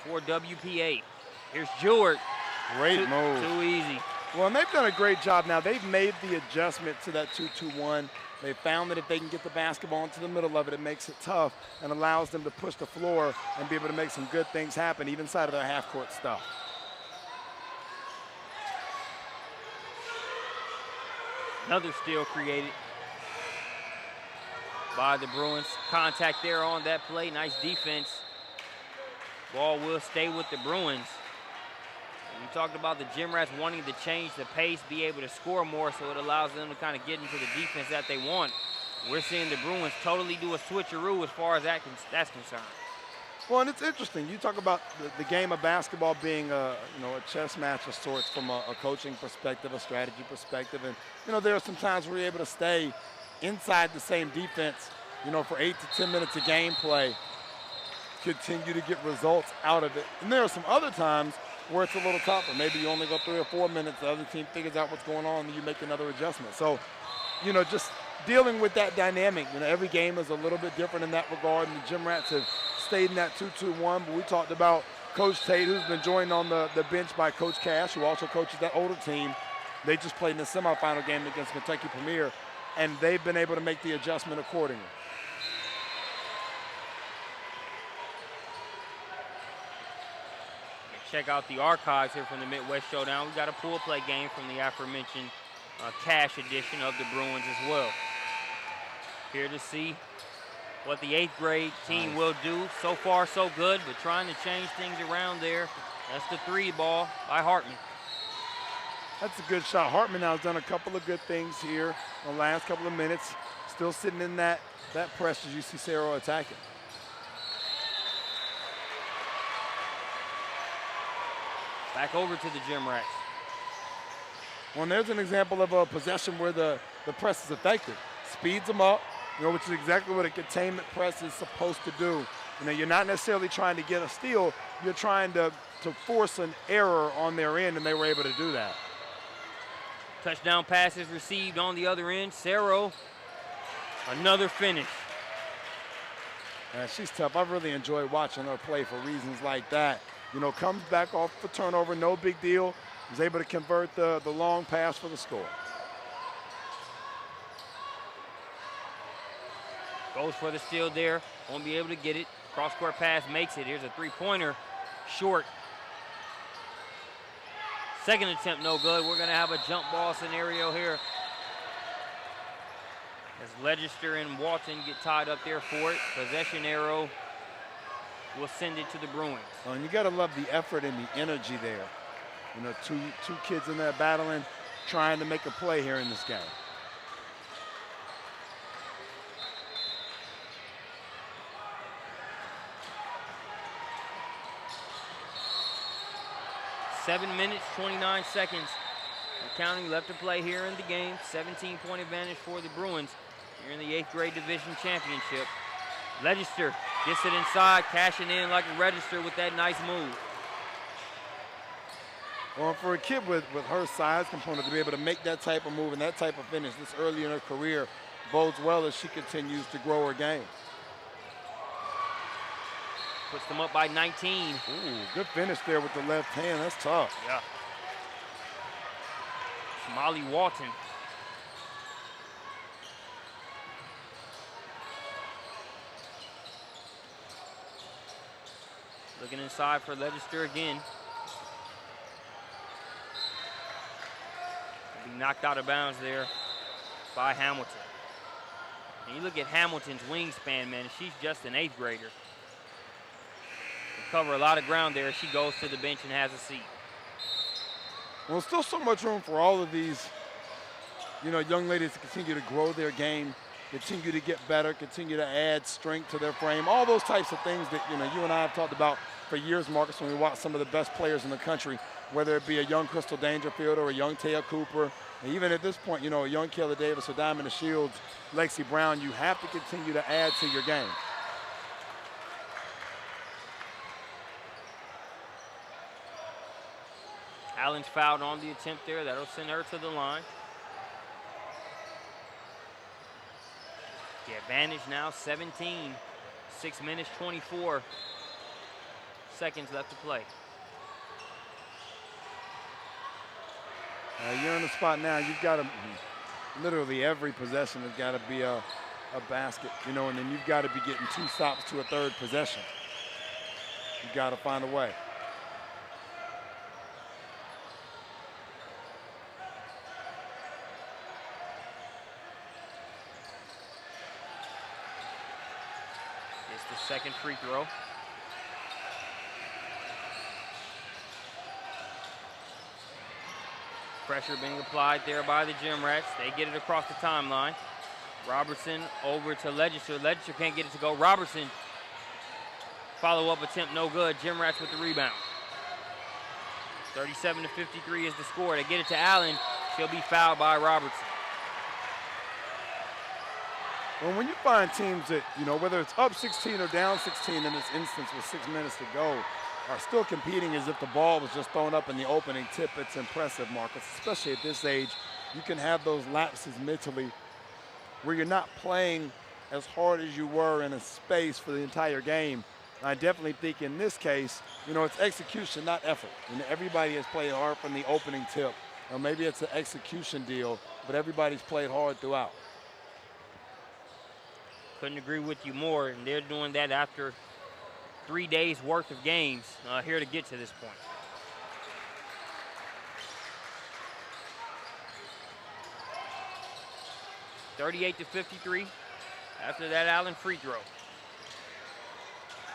for WPA. Here's Jewett. Great move. Too easy. Well, and they've done a great job now. They've made the adjustment to that 2-2-1. They found that if they can get the basketball into the middle of it, it makes it tough and allows them to push the floor and be able to make some good things happen, even inside of their half-court stuff. Another steal created by the Bruins. Contact there on that play. Nice defense. Ball will stay with the Bruins. We talked about the Gym Rats wanting to change the pace, be able to score more, so it allows them to kind of get into the defense that they want. We're seeing the Bruins totally do a switcheroo as far as that's concerned. Well, and it's interesting. You talk about the game of basketball being a chess match of sorts from a coaching perspective, a strategy perspective. And, there are some times where you're able to stay inside the same defense, for 8 to 10 minutes of gameplay, continue to get results out of it. And there are some other times where it's a little tougher. Maybe you only go 3 or 4 minutes, the other team figures out what's going on, and you make another adjustment. So, just dealing with that dynamic. Every game is a little bit different in that regard, and the Gym Rats have stayed in that 2-2-1. But we talked about Coach Tate, who's been joined on the bench by Coach Cash, who also coaches that older team. They just played in the semifinal game against Kentucky Premier, and they've been able to make the adjustment accordingly. Check out the archives here from the Midwest Showdown. We got a pool play game from the aforementioned Cash edition of the Bruins as well. Here to see what the 8th grade team will do. So far, so good, but trying to change things around there. That's the 3 ball by Hartman. That's a good shot. Hartman now has done a couple of good things here in the last couple of minutes. Still sitting in that press as you see Cerro attacking. Back over to the Gym Rats. Well, there's an example of a possession where the press is effective. Speeds them up, which is exactly what a containment press is supposed to do. You're not necessarily trying to get a steal. You're trying to force an error on their end, and they were able to do that. Touchdown passes received on the other end. Cerro, another finish. And she's tough. I've really enjoyed watching her play for reasons like that. You know, comes back off the turnover, no big deal. Was able to convert the long pass for the score. Goes for the steal there. Won't be able to get it. Cross-court pass makes it. Here's a three-pointer. Short. Second attempt, no good. We're going to have a jump ball scenario here. As Legister and Walton get tied up there for it. Possession arrow will send it to the Bruins. Oh, and you got to love the effort and the energy there. You know, two kids in there battling, trying to make a play here in this game. Seven minutes, 29 seconds. And counting left to play here in the game. 17-point advantage for the Bruins here in the 8th grade division championship. Legister gets it inside, cashing in like a register with that nice move. Well, for a kid with her size component to be able to make that type of move and that type of finish this early in her career bodes well as she continues to grow her game. Puts them up by 19. Ooh, good finish there with the left hand. That's tough. Yeah. Molly Walton. Looking inside for Legister again. Be knocked out of bounds there by Hamilton. And you look at Hamilton's wingspan, man, she's just an 8th grader. Cover a lot of ground there. She goes to the bench and has a seat. Well, still so much room for all of these, you know, young ladies to continue to grow their game, continue to get better, continue to add strength to their frame, all those types of things that, you know, you and I have talked about for years, Marcus, when we watch some of the best players in the country, whether it be a young Crystal Dangerfield or a young Taya Cooper, and even at this point, you know, a young Kayla Davis or Diamond Shields, Lexi Brown, you have to continue to add to your game. Allen's fouled on the attempt there. That'll send her to the line. The advantage now 17. 6 minutes, 24 seconds left to play. You're in the spot now. You've got to, literally every possession has got to be a basket, you know, and then you've got to be getting 2 stops to a 3rd possession. You've got to find a way. Second free throw. Pressure being applied there by the Gym Rats. They get it across the timeline. Robertson over to Legister. Legister can't get it to go. Robertson, follow-up attempt, no good. Gym Rats with the rebound. 37-53 is the score. They get it to Allen. She'll be fouled by Robertson. Well, when you find teams that, you know, whether it's up 16 or down 16 in this instance with 6 minutes to go, are still competing as if the ball was just thrown up in the opening tip, it's impressive, Marcus. Especially at this age, you can have those lapses mentally where you're not playing as hard as you were in a space for the entire game. I definitely think in this case, you know, it's execution, not effort. You know, everybody has played hard from the opening tip. Or maybe it's an execution deal, but everybody's played hard throughout. Couldn't agree with you more, and they're doing that after 3 days worth of games here to get to this point. (38-53) after that Allen free throw.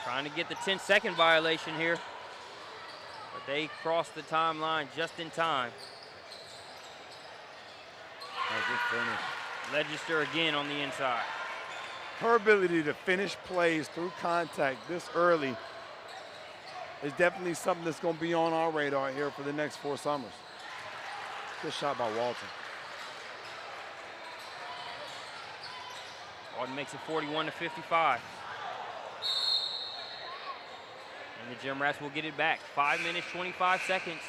Trying to get the 10-second violation here, but they crossed the timeline just in time. Good finish. Legister again on the inside. Her ability to finish plays through contact this early is definitely something that's going to be on our radar here for the next 4 summers. Good shot by Walton. Walton makes it 41-55. And the Gym Rats will get it back. 5 minutes, 25 seconds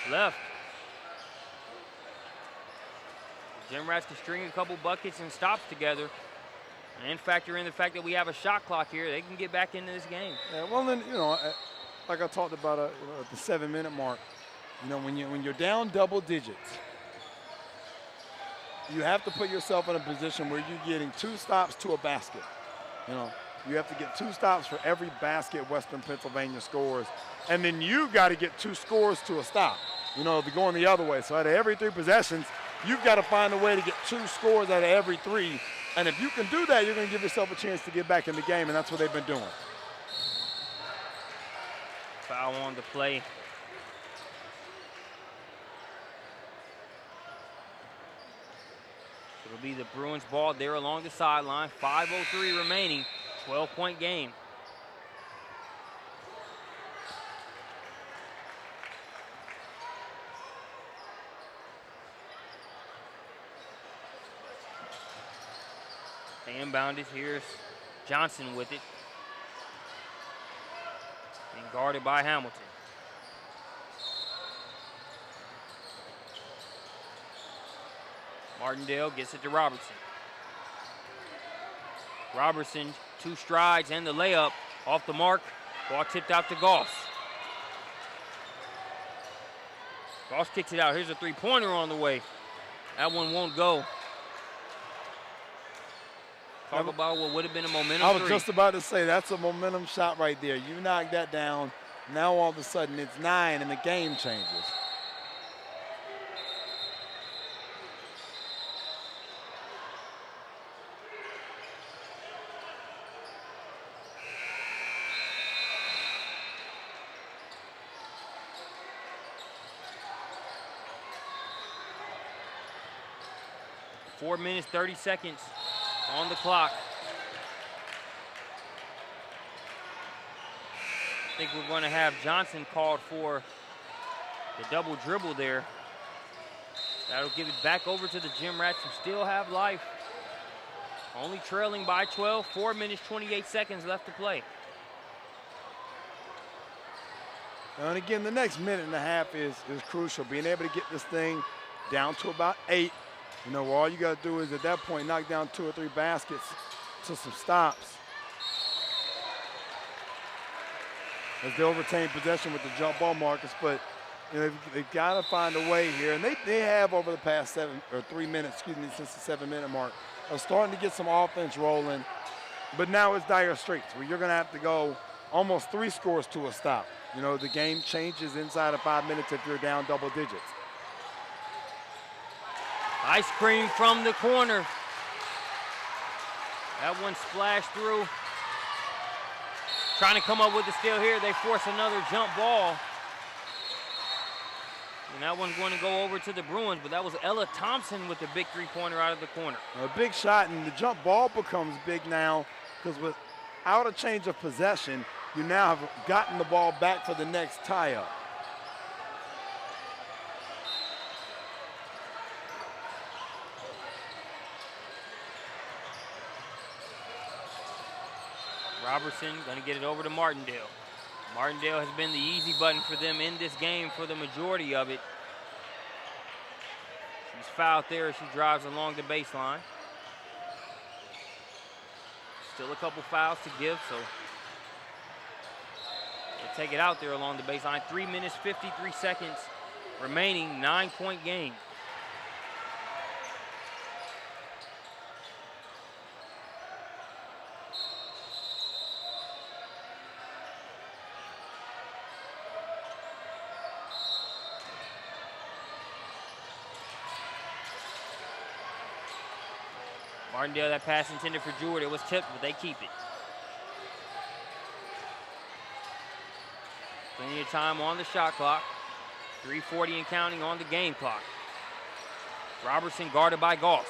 left. The Gym Rats can string a couple buckets and stops together And factor in the fact that we have a shot clock here. They can get back into this game. Yeah, well, then, like I talked about at the 7-minute mark, when you're down double digits, you have to put yourself in a position where you're getting 2 stops to a basket. You have to get 2 stops for every basket Western Pennsylvania scores, and then you got to get 2 scores to a stop. They're going the other way. So out of every 3 possessions, you've got to find a way to get 2 scores out of every 3. And if you can do that, you're going to give yourself a chance to get back in the game, and that's what they've been doing. Foul on the play. It'll be the Bruins ball there along the sideline. 5:03 remaining, 12-point game. They inbounded. Here's Johnson with it. And guarded by Hamilton. Martindale gets it to Robertson. Robertson, 2 strides and the layup off the mark. Ball tipped out to Goss. Goss kicks it out. Here's a 3-pointer on the way. That one won't go. Talk about what would have been a momentum I was 3. just about to say, that's a momentum shot right there. You knock that down. Now all of a sudden it's 9 and the game changes. Four minutes, 30 seconds on the clock. I think we're going to have Johnson called for the double dribble there. That'll give it back over to the Gym Rats, who still have life. Only trailing by 12, 4 minutes, 28 seconds left to play. And again, the next minute and a half is crucial. Being able to get this thing down to about 8. All you got to do is at that point knock down 2 or 3 baskets to some stops. As they'll retain possession with the jump ball, Marcus, but they've got to find a way here, and they have over the past 3 minutes, since the 7-minute mark, are starting to get some offense rolling. But now it's dire straits where you're going to have to go almost 3 scores to a stop. The game changes inside of 5 minutes if you're down double digits. Ice cream from the corner. That one splashed through. Trying to come up with the steal here. They force another jump ball. And that one's going to go over to the Bruins, but that was Ella Thompson with the big 3-pointer out of the corner. A big shot, and the jump ball becomes big now because without a change of possession, you now have gotten the ball back for the next tie-up. Robertson going to get it over to Martindale. Martindale has been the easy button for them in this game for the majority of it. She's fouled there as she drives along the baseline. Still a couple fouls to give, so they'll take it out there along the baseline. 3 minutes, 53 seconds remaining, 9-point game. Martindale, that pass intended for Jewett. It was tipped, but they keep it. Plenty of time on the shot clock. 3:40 and counting on the game clock. Robertson guarded by Goss.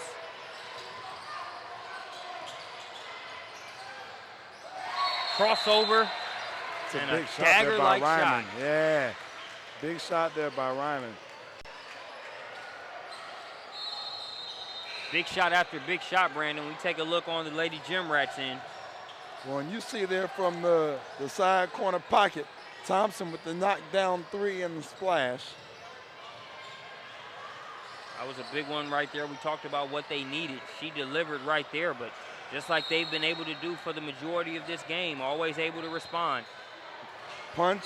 Crossover. It's a and big a shot there by dagger-like Ryman. shot. Yeah, big shot there by Ryman. Big shot after big shot, Brandon. We take a look on the Lady Gym Rats end. Well, and you see there from the side corner pocket, Thompson with the knockdown 3 and the splash. That was a big one right there. We talked about what they needed. She delivered right there, but just like they've been able to do for the majority of this game, always able to respond. Punch,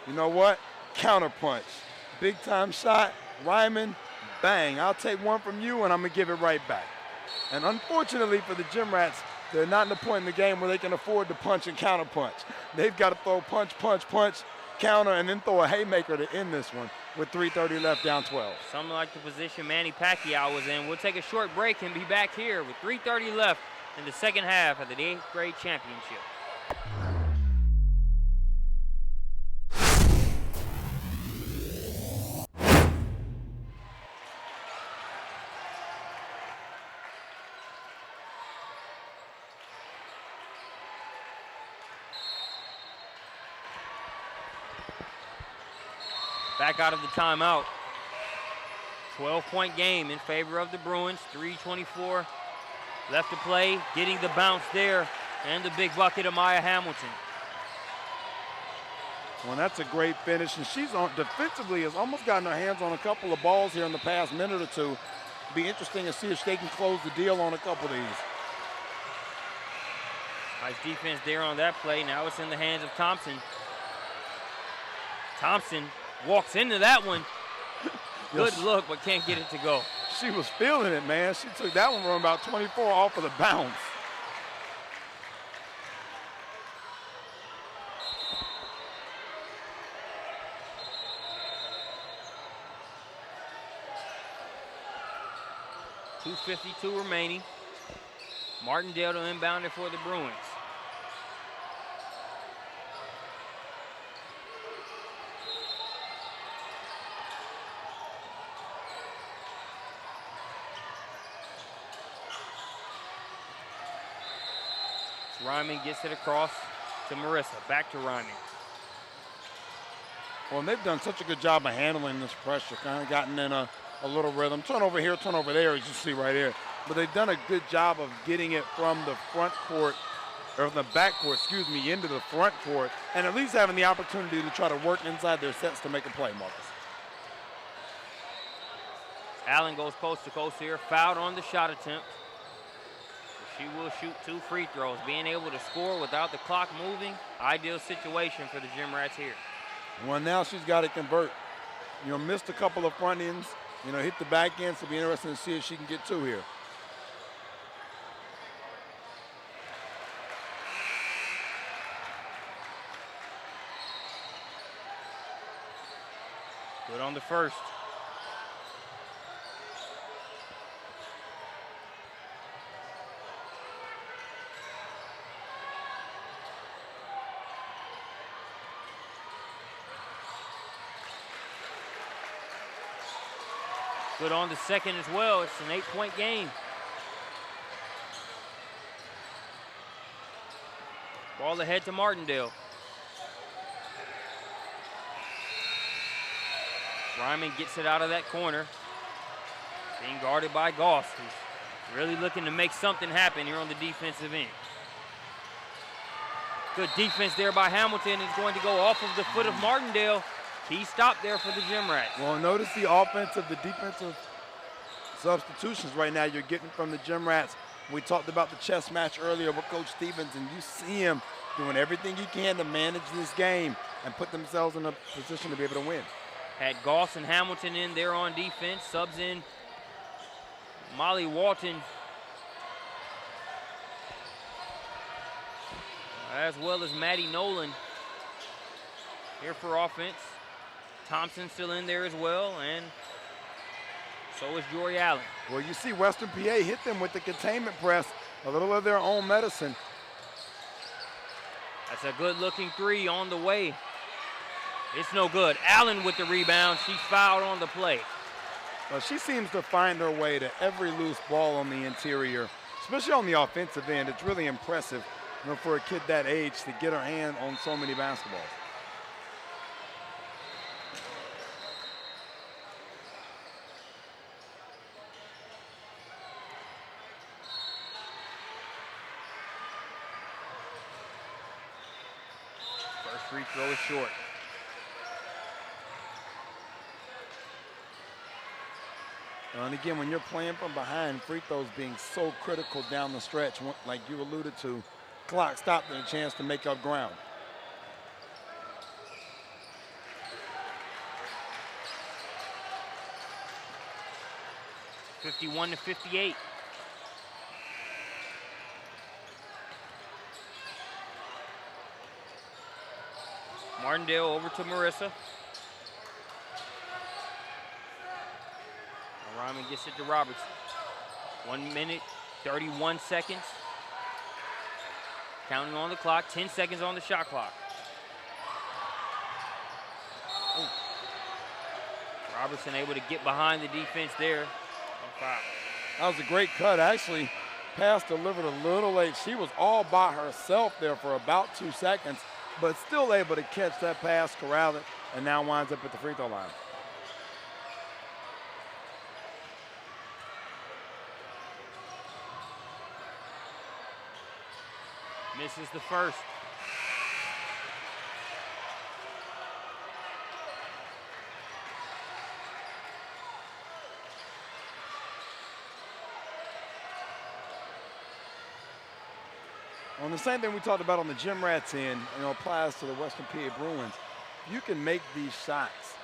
you know what? Counter punch. Big time shot, Ryman, bang. I'll take one from you and I'm gonna give it right back. And unfortunately for the Gym Rats, they're not in the point in the game where they can afford to punch and counter punch. They've got to throw punch, punch, punch, counter, and then throw a haymaker to end this one with 3:30 left, down 12. Something like the position Manny Pacquiao was in. We'll take a short break and be back here with 3:30 left in the second half of the 8th grade championship. Back out of the timeout. 12-point game in favor of the Bruins. 3:24 left to play. Getting the bounce there and the big bucket of Maya Hamilton. Well, that's a great finish, and she's on defensively has almost gotten her hands on a couple of balls here in the past minute or two. Be interesting to see if they can close the deal on a couple of these. Nice defense there on that play. Now it's in the hands of Thompson. Thompson walks into that one. Good look, but can't get it to go. She was feeling it, man. She took that one from about 24 off of the bounce. .252 remaining. Martindale to inbound it for the Bruins. Ryman gets it across to Marissa. Back to Ryman. Well, they've done such a good job of handling this pressure, kind of gotten in a little rhythm. Turn over here, turn over there, as you see right here. But they've done a good job of getting it from the front court, or from the back court, excuse me, into the front court, and at least having the opportunity to try to work inside their sets to make a play, Marcus. Allen goes coast to coast here, fouled on the shot attempt. She will shoot 2 free throws. Being able to score without the clock moving, ideal situation for the Gym Rats here. Well, now she's got to convert. You know, missed a couple of front ends, you know, hit the back end, so it'll be interesting to see if she can get 2 here. Good on the first. Good on the second as well. It's an 8-point game. Ball ahead to Martindale. Ryman gets it out of that corner. Being guarded by Goss, who's really looking to make something happen here on the defensive end. Good defense there by Hamilton. Is going to go off of the foot of Martindale. Key stop there for the Gym Rats. Well, notice the offensive, the defensive substitutions right now you're getting from the Gym Rats. We talked about the chess match earlier with Coach Stevens, and you see him doing everything he can to manage this game and put themselves in a position to be able to win. Had Goss and Hamilton in there on defense. Subs in Molly Walton, as well as Maddie Nolan here for offense. Thompson still in there as well, and so is Jory Allen. Well, you see Western PA hit them with the containment press, a little of their own medicine. That's a good-looking 3 on the way. It's no good. Allen with the rebound. She's fouled on the play. Well, she seems to find her way to every loose ball on the interior, especially on the offensive end. It's really impressive, you know, for a kid that age to get her hand on so many basketballs. First free throw is short. And again, when you're playing from behind, free throws being so critical down the stretch, like you alluded to, clock stopped and a chance to make up ground. (51-58). Martindale over to Marissa. Ryman gets it to Roberts. 1 minute, 31 seconds. Counting on the clock, 10 seconds on the shot clock. Ooh. Robertson able to get behind the defense there. That was a great cut. Actually, pass delivered a little late. She was all by herself there for about 2 seconds, but still able to catch that pass, corral it, and now winds up at the free throw line. Misses the first. On the same thing we talked about on the Gym Rats end, applies to the Western PA Bruins. You can make these shots,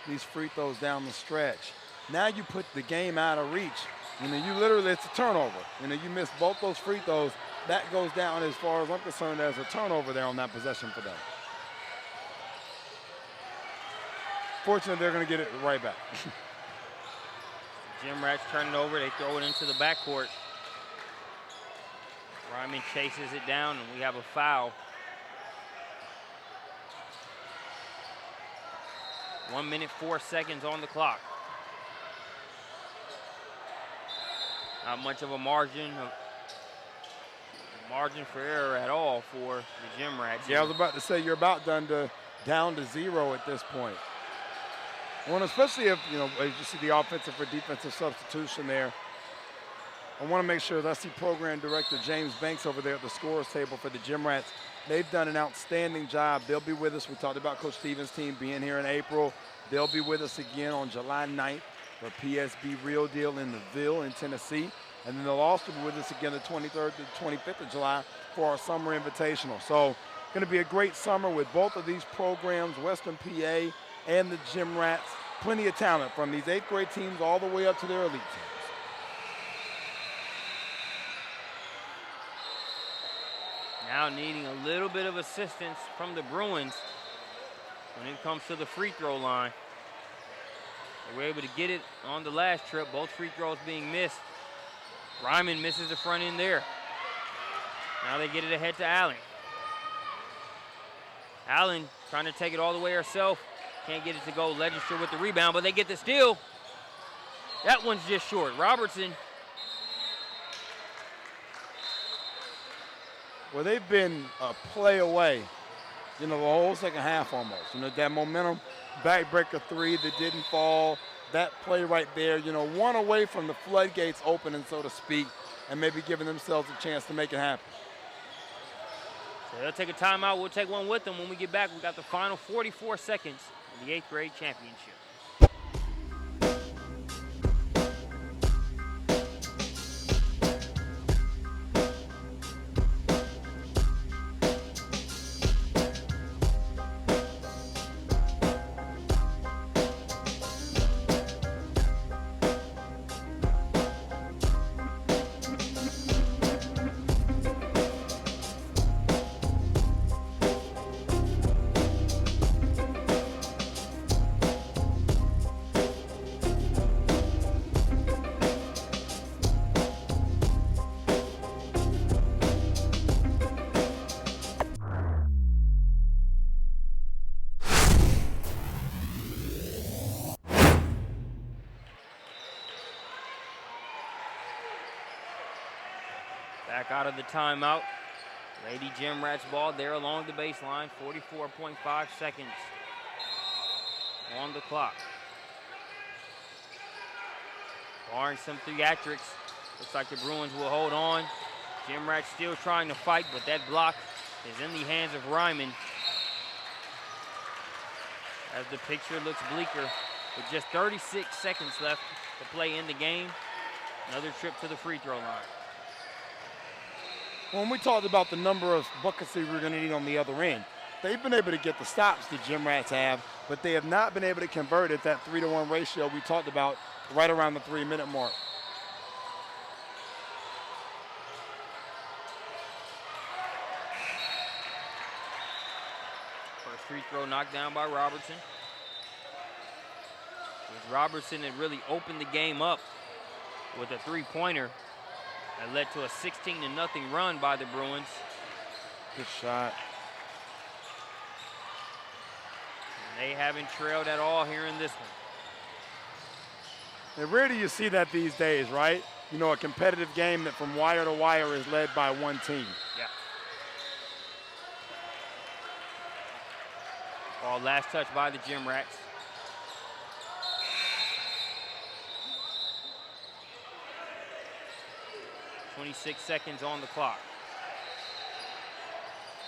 these free throws down the stretch. Now you put the game out of reach. You literally, it's a turnover. You miss both those free throws. That goes down, as far as I'm concerned, as a turnover there on that possession for them. Fortunately, they're going to get it right back. Gym Rats turn it over. They throw it into the backcourt. Ryman chases it down, and we have a foul. 1 minute, 4 seconds on the clock. Not much of a margin for error at all for the Gym Rats. Yeah, I was about to say you're about down to 0 at this point. Well, especially if, as you see the offensive or defensive substitution there. I want to make sure that I see Program Director James Banks over there at the scorers table for the Gym Rats. They've done an outstanding job. They'll be with us. We talked about Coach Stevens' team being here in April. They'll be with us again on July 9th for PSB Real Deal in the Ville in Tennessee. And then they'll also be with us again the 23rd to the 25th of July for our Summer Invitational. So going to be a great summer with both of these programs, Western PA and the Gym Rats. Plenty of talent from these 8th grade teams all the way up to their elite teams. Now needing a little bit of assistance from the Bruins when it comes to the free throw line. They were able to get it on the last trip, both free throws being missed. Ryman misses the front end there. Now they get it ahead to Allen. Allen trying to take it all the way herself. Can't get it to go. Legislature with the rebound, but they get the steal. That one's just short. Robertson. Well, they've been a play away, the whole second half almost. That momentum backbreaker three that didn't fall, that play right there, one away from the floodgates opening, so to speak, and maybe giving themselves a chance to make it happen. So they'll take a timeout. We'll take one with them. When we get back, we got the final 44 seconds of the 8th grade championship. Back out of the timeout. Lady Gym Rats ball there along the baseline. 44.5 seconds on the clock. Barring some theatrics, looks like the Bruins will hold on. Gym Rats still trying to fight, but that block is in the hands of Ryman. As the picture looks bleaker with just 36 seconds left to play in the game. Another trip to the free throw line. When we talked about the number of buckets that we're going to need on the other end, they've been able to get the stops the Gym Rats have, but they have not been able to convert at that 3-to-1 ratio we talked about right around the 3-minute mark. First free throw knocked down by Robertson. It was Robertson that really opened the game up with a three-pointer that led to a 16-0 run by the Bruins. Good shot. And they haven't trailed at all here in this one. And rare do you see that these days, right? You know, a competitive game that from wire to wire is led by one team. Yeah. Ball last touch by the Gym Rats. .26 seconds on the clock.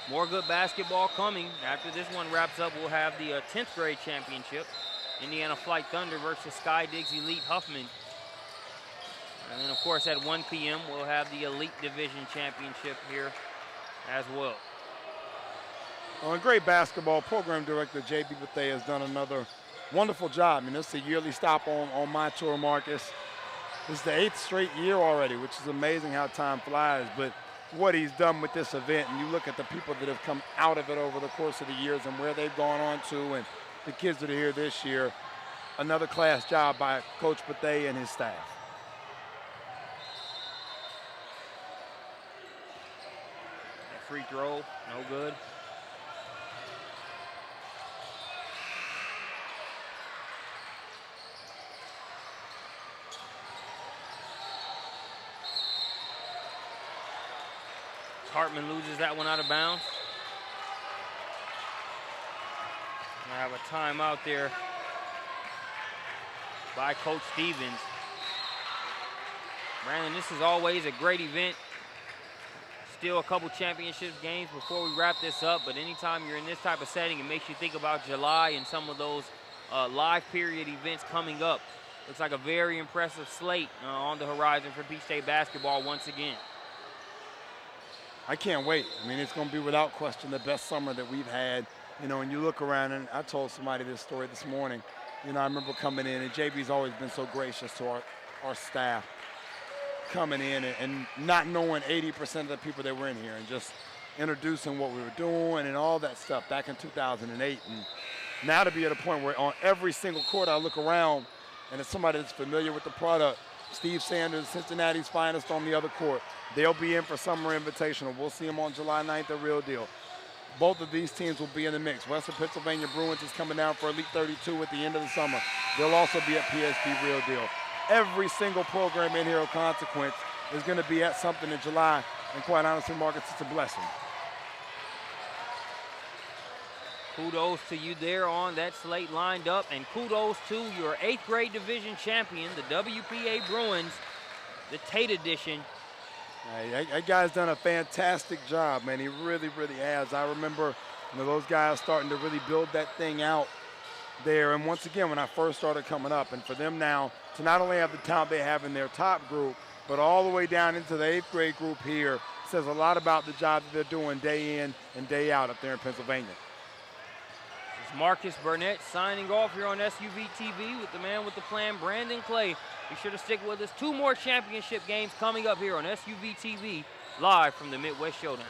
More good basketball coming. After this one wraps up, we'll have the 10th grade championship. Indiana Flight Thunder versus Sky Diggs Elite Huffman. And then, of course, at 1 p.m., we'll have the Elite Division Championship here as well. Well, a great basketball program director, J.B. Bethea, has done another wonderful job. I mean, this is a yearly stop on my tour, Marcus. This is the 8th straight year already, which is amazing how time flies. But what he's done with this event, and you look at the people that have come out of it over the course of the years and where they've gone on to, and the kids that are here this year, another class job by Coach Bethea and his staff. That free throw, no good. Hartman loses that one out of bounds. I have a timeout there by Coach Stevens. Brandon, this is always a great event. Still a couple championship games before we wrap this up, but anytime you're in this type of setting, it makes you think about July and some of those live period events coming up. Looks like a very impressive slate on the horizon for Peach State basketball once again. I can't wait. I mean, it's going to be without question the best summer that we've had. You know, when you look around, and I told somebody this story this morning. You know, I remember coming in, and JB's always been so gracious to our staff coming in and not knowing 80% of the people that were in here and just introducing what we were doing and all that stuff back in 2008. And now to be at a point where on every single court I look around and it's somebody that's familiar with the product. Steve Sanders, Cincinnati's finest on the other court. They'll be in for Summer Invitational. We'll see them on July 9th, the real deal. Both of these teams will be in the mix. Western Pennsylvania Bruins is coming down for Elite 32 at the end of the summer. They'll also be at PSB Real Deal. Every single program in here of consequence is going to be at something in July. And quite honestly, Marcus, it's a blessing. Kudos to you there on that slate lined up, and kudos to your 8th grade division champion, the WPA Bruins, the Tate edition. That guy's done a fantastic job, man. He really, really has. I remember, you know, those guys starting to really build that thing out there. And once again, when I first started coming up, and for them now to not only have the talent they have in their top group, but all the way down into the 8th grade group here, says a lot about the job that they're doing day in and day out up there in Pennsylvania. This is Marcus Burnett signing off here on SUVtv with the man with the plan, Brandon Clay. Be sure to stick with us. 2 more championship games coming up here on SUVtv, live from the Midwest Showdown.